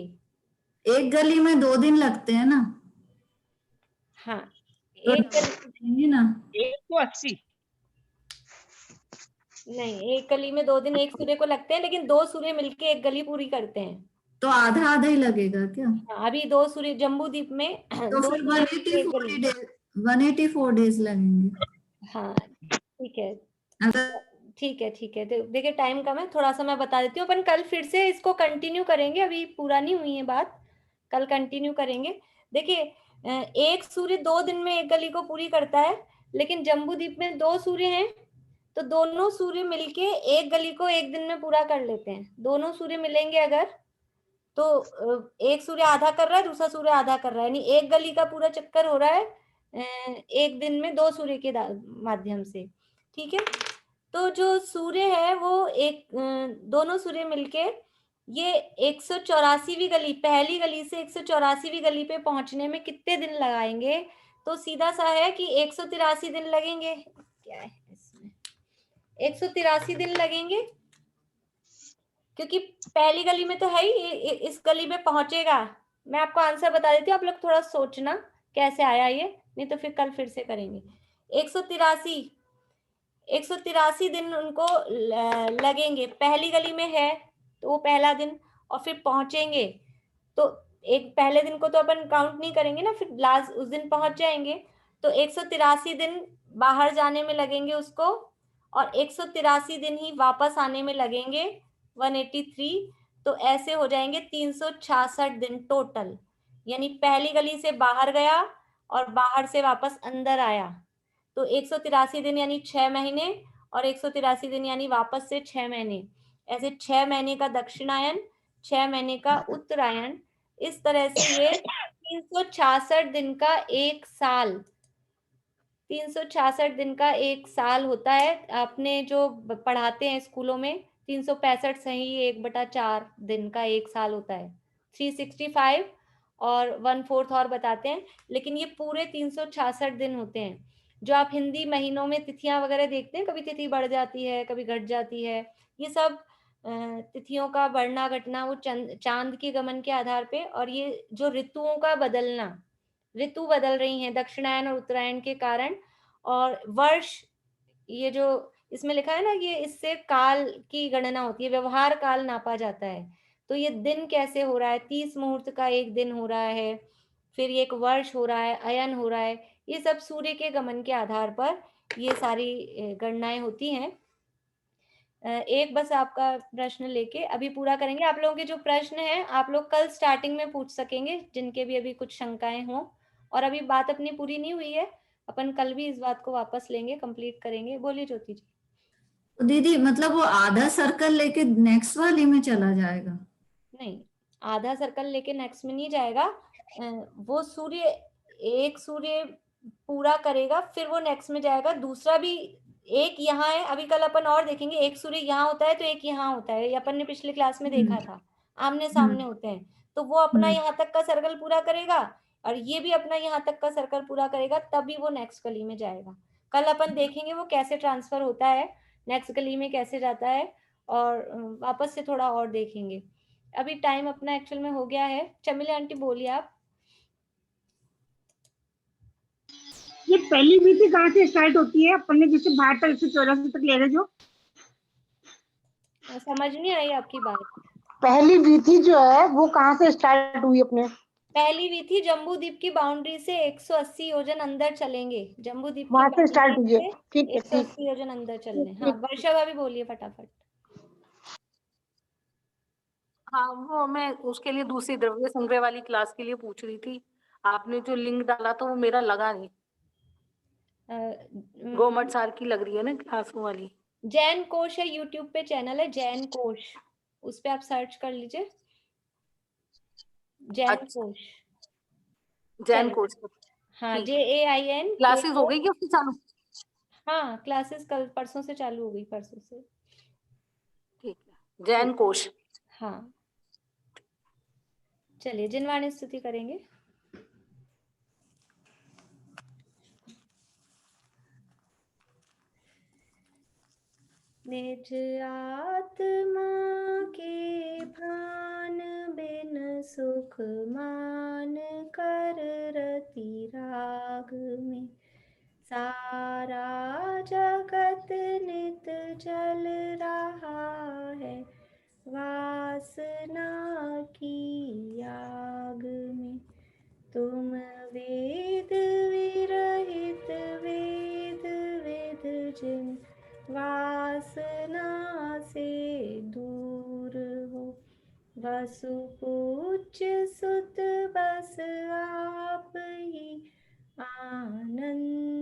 एक गली में 2 दिन लगते हैं ना। हाँ, तो एक गली ना 180। नहीं, एक गली में 2 दिन एक सूर्य को लगते हैं, लेकिन 2 सूर्य मिलके एक गली पूरी करते हैं। तो आधा आधा ही लगेगा क्या? हाँ, अभी 2 सूर्य जम्बू द्वीप में तो 2 फिर सूर्य मिलके एक गली। 184 डेज लगेंगे। हाँ ठीक है, अगर ठीक है। देखिए टाइम कम है, थोड़ा सा मैं बता देती हूँ। अपन कल फिर से इसको कंटिन्यू करेंगे, अभी पूरा नहीं हुई है बात, कल कंटिन्यू करेंगे। देखिए एक सूर्य 2 दिन में एक गली को पूरी करता है, लेकिन जम्बू द्वीप में 2 सूर्य हैं, तो दोनों सूर्य मिलके एक गली को एक दिन में पूरा कर लेते हैं। दोनों सूर्य मिलेंगे अगर, तो एक सूर्य आधा कर रहा है, दूसरा सूर्य आधा कर रहा है, यानी एक गली का पूरा चक्कर हो रहा है एक दिन में 2 सूर्य के माध्यम से। ठीक है, तो जो सूर्य है वो दोनों सूर्य मिलके ये 184वीं गली, पहली गली से 184वीं गली पे पहुंचने में कितने दिन लगाएंगे? तो सीधा सा है कि 183 दिन लगेंगे। क्या है इसमें? 183 दिन लगेंगे, क्योंकि पहली गली में तो है ही, इस गली में पहुंचेगा। मैं आपको आंसर बता देती हूँ, आप लोग थोड़ा सोचना कैसे आया ये, नहीं तो फिर कल फिर से करेंगे। 183 दिन उनको लगेंगे। पहली गली में है तो वो पहला दिन, और फिर पहुंचेंगे तो एक पहले दिन को तो अपन काउंट नहीं करेंगे ना, फिर लास्ट उस दिन पहुंच जाएंगे। तो 183 दिन बाहर जाने में लगेंगे उसको, और 183 दिन ही वापस आने में लगेंगे 183। तो ऐसे हो जाएंगे 366 दिन टोटल। यानी पहली गली से बाहर गया और बाहर से वापस अंदर आया, तो 183 दिन यानी 6 महीने, और 183 दिन यानी वापस से 6 महीने। ऐसे 6 महीने का दक्षिणायन, 6 महीने का उत्तरायण, इस तरह से ये 366 दिन का एक साल, 366 दिन का एक साल होता है। आपने जो पढ़ाते हैं स्कूलों में 365 सही 1/4 दिन का एक साल होता है, 365 और 1/4 और बताते हैं, लेकिन ये पूरे 366 दिन होते हैं। जो आप हिंदी महीनों में तिथियां वगैरह देखते हैं, कभी तिथि बढ़ जाती है कभी घट जाती है, ये सब तिथियों का बढ़ना घटना वो चांद के गमन के आधार पे, और ये जो ऋतुओं का बदलना, ऋतु बदल रही हैं दक्षिणायन और उत्तरायण के कारण, और वर्ष, ये जो इसमें लिखा है ना, ये इससे काल की गणना होती है, व्यवहार काल नापा जाता है। तो ये दिन कैसे हो रहा है, 30 मुहूर्त का एक दिन हो रहा है, फिर ये एक वर्ष हो रहा है, अयन हो रहा है, ये सब सूर्य के गमन के आधार पर ये सारी गणनाएं होती हैं। एक बस आपका प्रश्न लेके अभी पूरा करेंगे। आप लोगों के जो प्रश्न हैं आप लोग कल स्टार्टिंग में पूछ सकेंगे, जिनके भी अभी कुछ शंकाएं हों, और अभी बात अपनी पूरी नहीं हुई है, अपन कल भी इस बात को वापस लेंगे, कंप्लीट करेंगे। बोलिए ज्योति जी। तो दीदी मतलब वो आधा सर्कल लेके नेक्स्ट वाली में चला जाएगा? नहीं, आधा सर्कल लेके नेक्स्ट में नहीं जाएगा, वो सूर्य, एक सूर्य पूरा करेगा फिर वो नेक्स्ट में जाएगा, दूसरा भी एक यहाँ है, अभी कल अपन और देखेंगे, एक सूर्य यहाँ होता है तो एक यहाँ होता है, ये अपन ने पिछले क्लास में देखा था, आमने सामने होते हैं, तो वो अपना यहाँ तक का सर्कल पूरा करेगा और ये भी अपना यहाँ तक का सर्कल पूरा करेगा, तभी वो नेक्स्ट गली में जाएगा। कल अपन देखेंगे वो कैसे ट्रांसफर होता है, नेक्स्ट गली में कैसे जाता है, और वापस से थोड़ा और देखेंगे। अभी टाइम अपना एक्चुअल में हो गया है। चमिली आंटी बोलिए आप। ये पहली विधि कहाँ से स्टार्ट होती है? अपन ने जैसे 72 से 84 तक ले रहे जो समझ नहीं आई आपकी बात। पहली विधि जो है वो कहाँ से स्टार्ट हुई अपने? पहली विधि जम्बू द्वीप की बाउंड्री से 180 योजन अंदर चलेंगे। जम्बू द्वीप की वहां से स्टार्ट बाउंड्री हुई है। से ठीक है, 180 योजन अंदर चलने। हाँ, वर्षा भाभी बोलिए फटाफट। हाँ, वो मैं उसके लिए दूसरी द्रव्य संग्रह वाली क्लास के लिए पूछ रही थी। आपने जो लिंक डाला था वो मेरा लगा नहीं। गोमट सार की लग रही है ना क्लास वो वाली। जैन कोश है, यूट्यूब पे चैनल है जैन कोश, उस पे आप सर्च कर लीजिए जैन कोश। जैन कोर्स। हाँ, JAIN। क्लासेस हो गई क्या उसकी चालू? हाँ, क्लासेस कल परसों से चालू हो गई, परसों से। ठीक है, जैन कोश। हाँ, चलिए जिनवाणी स्तुति करेंगे। निज आत्मा के भान बिन सुख मान कर रति राग में सारा जगत नित जल रहा है वासना की आग में। तुम वेद विरहित वेद वेद जिन वासना से दूर हो वसुपूज्य सुत बस आप ही आनंद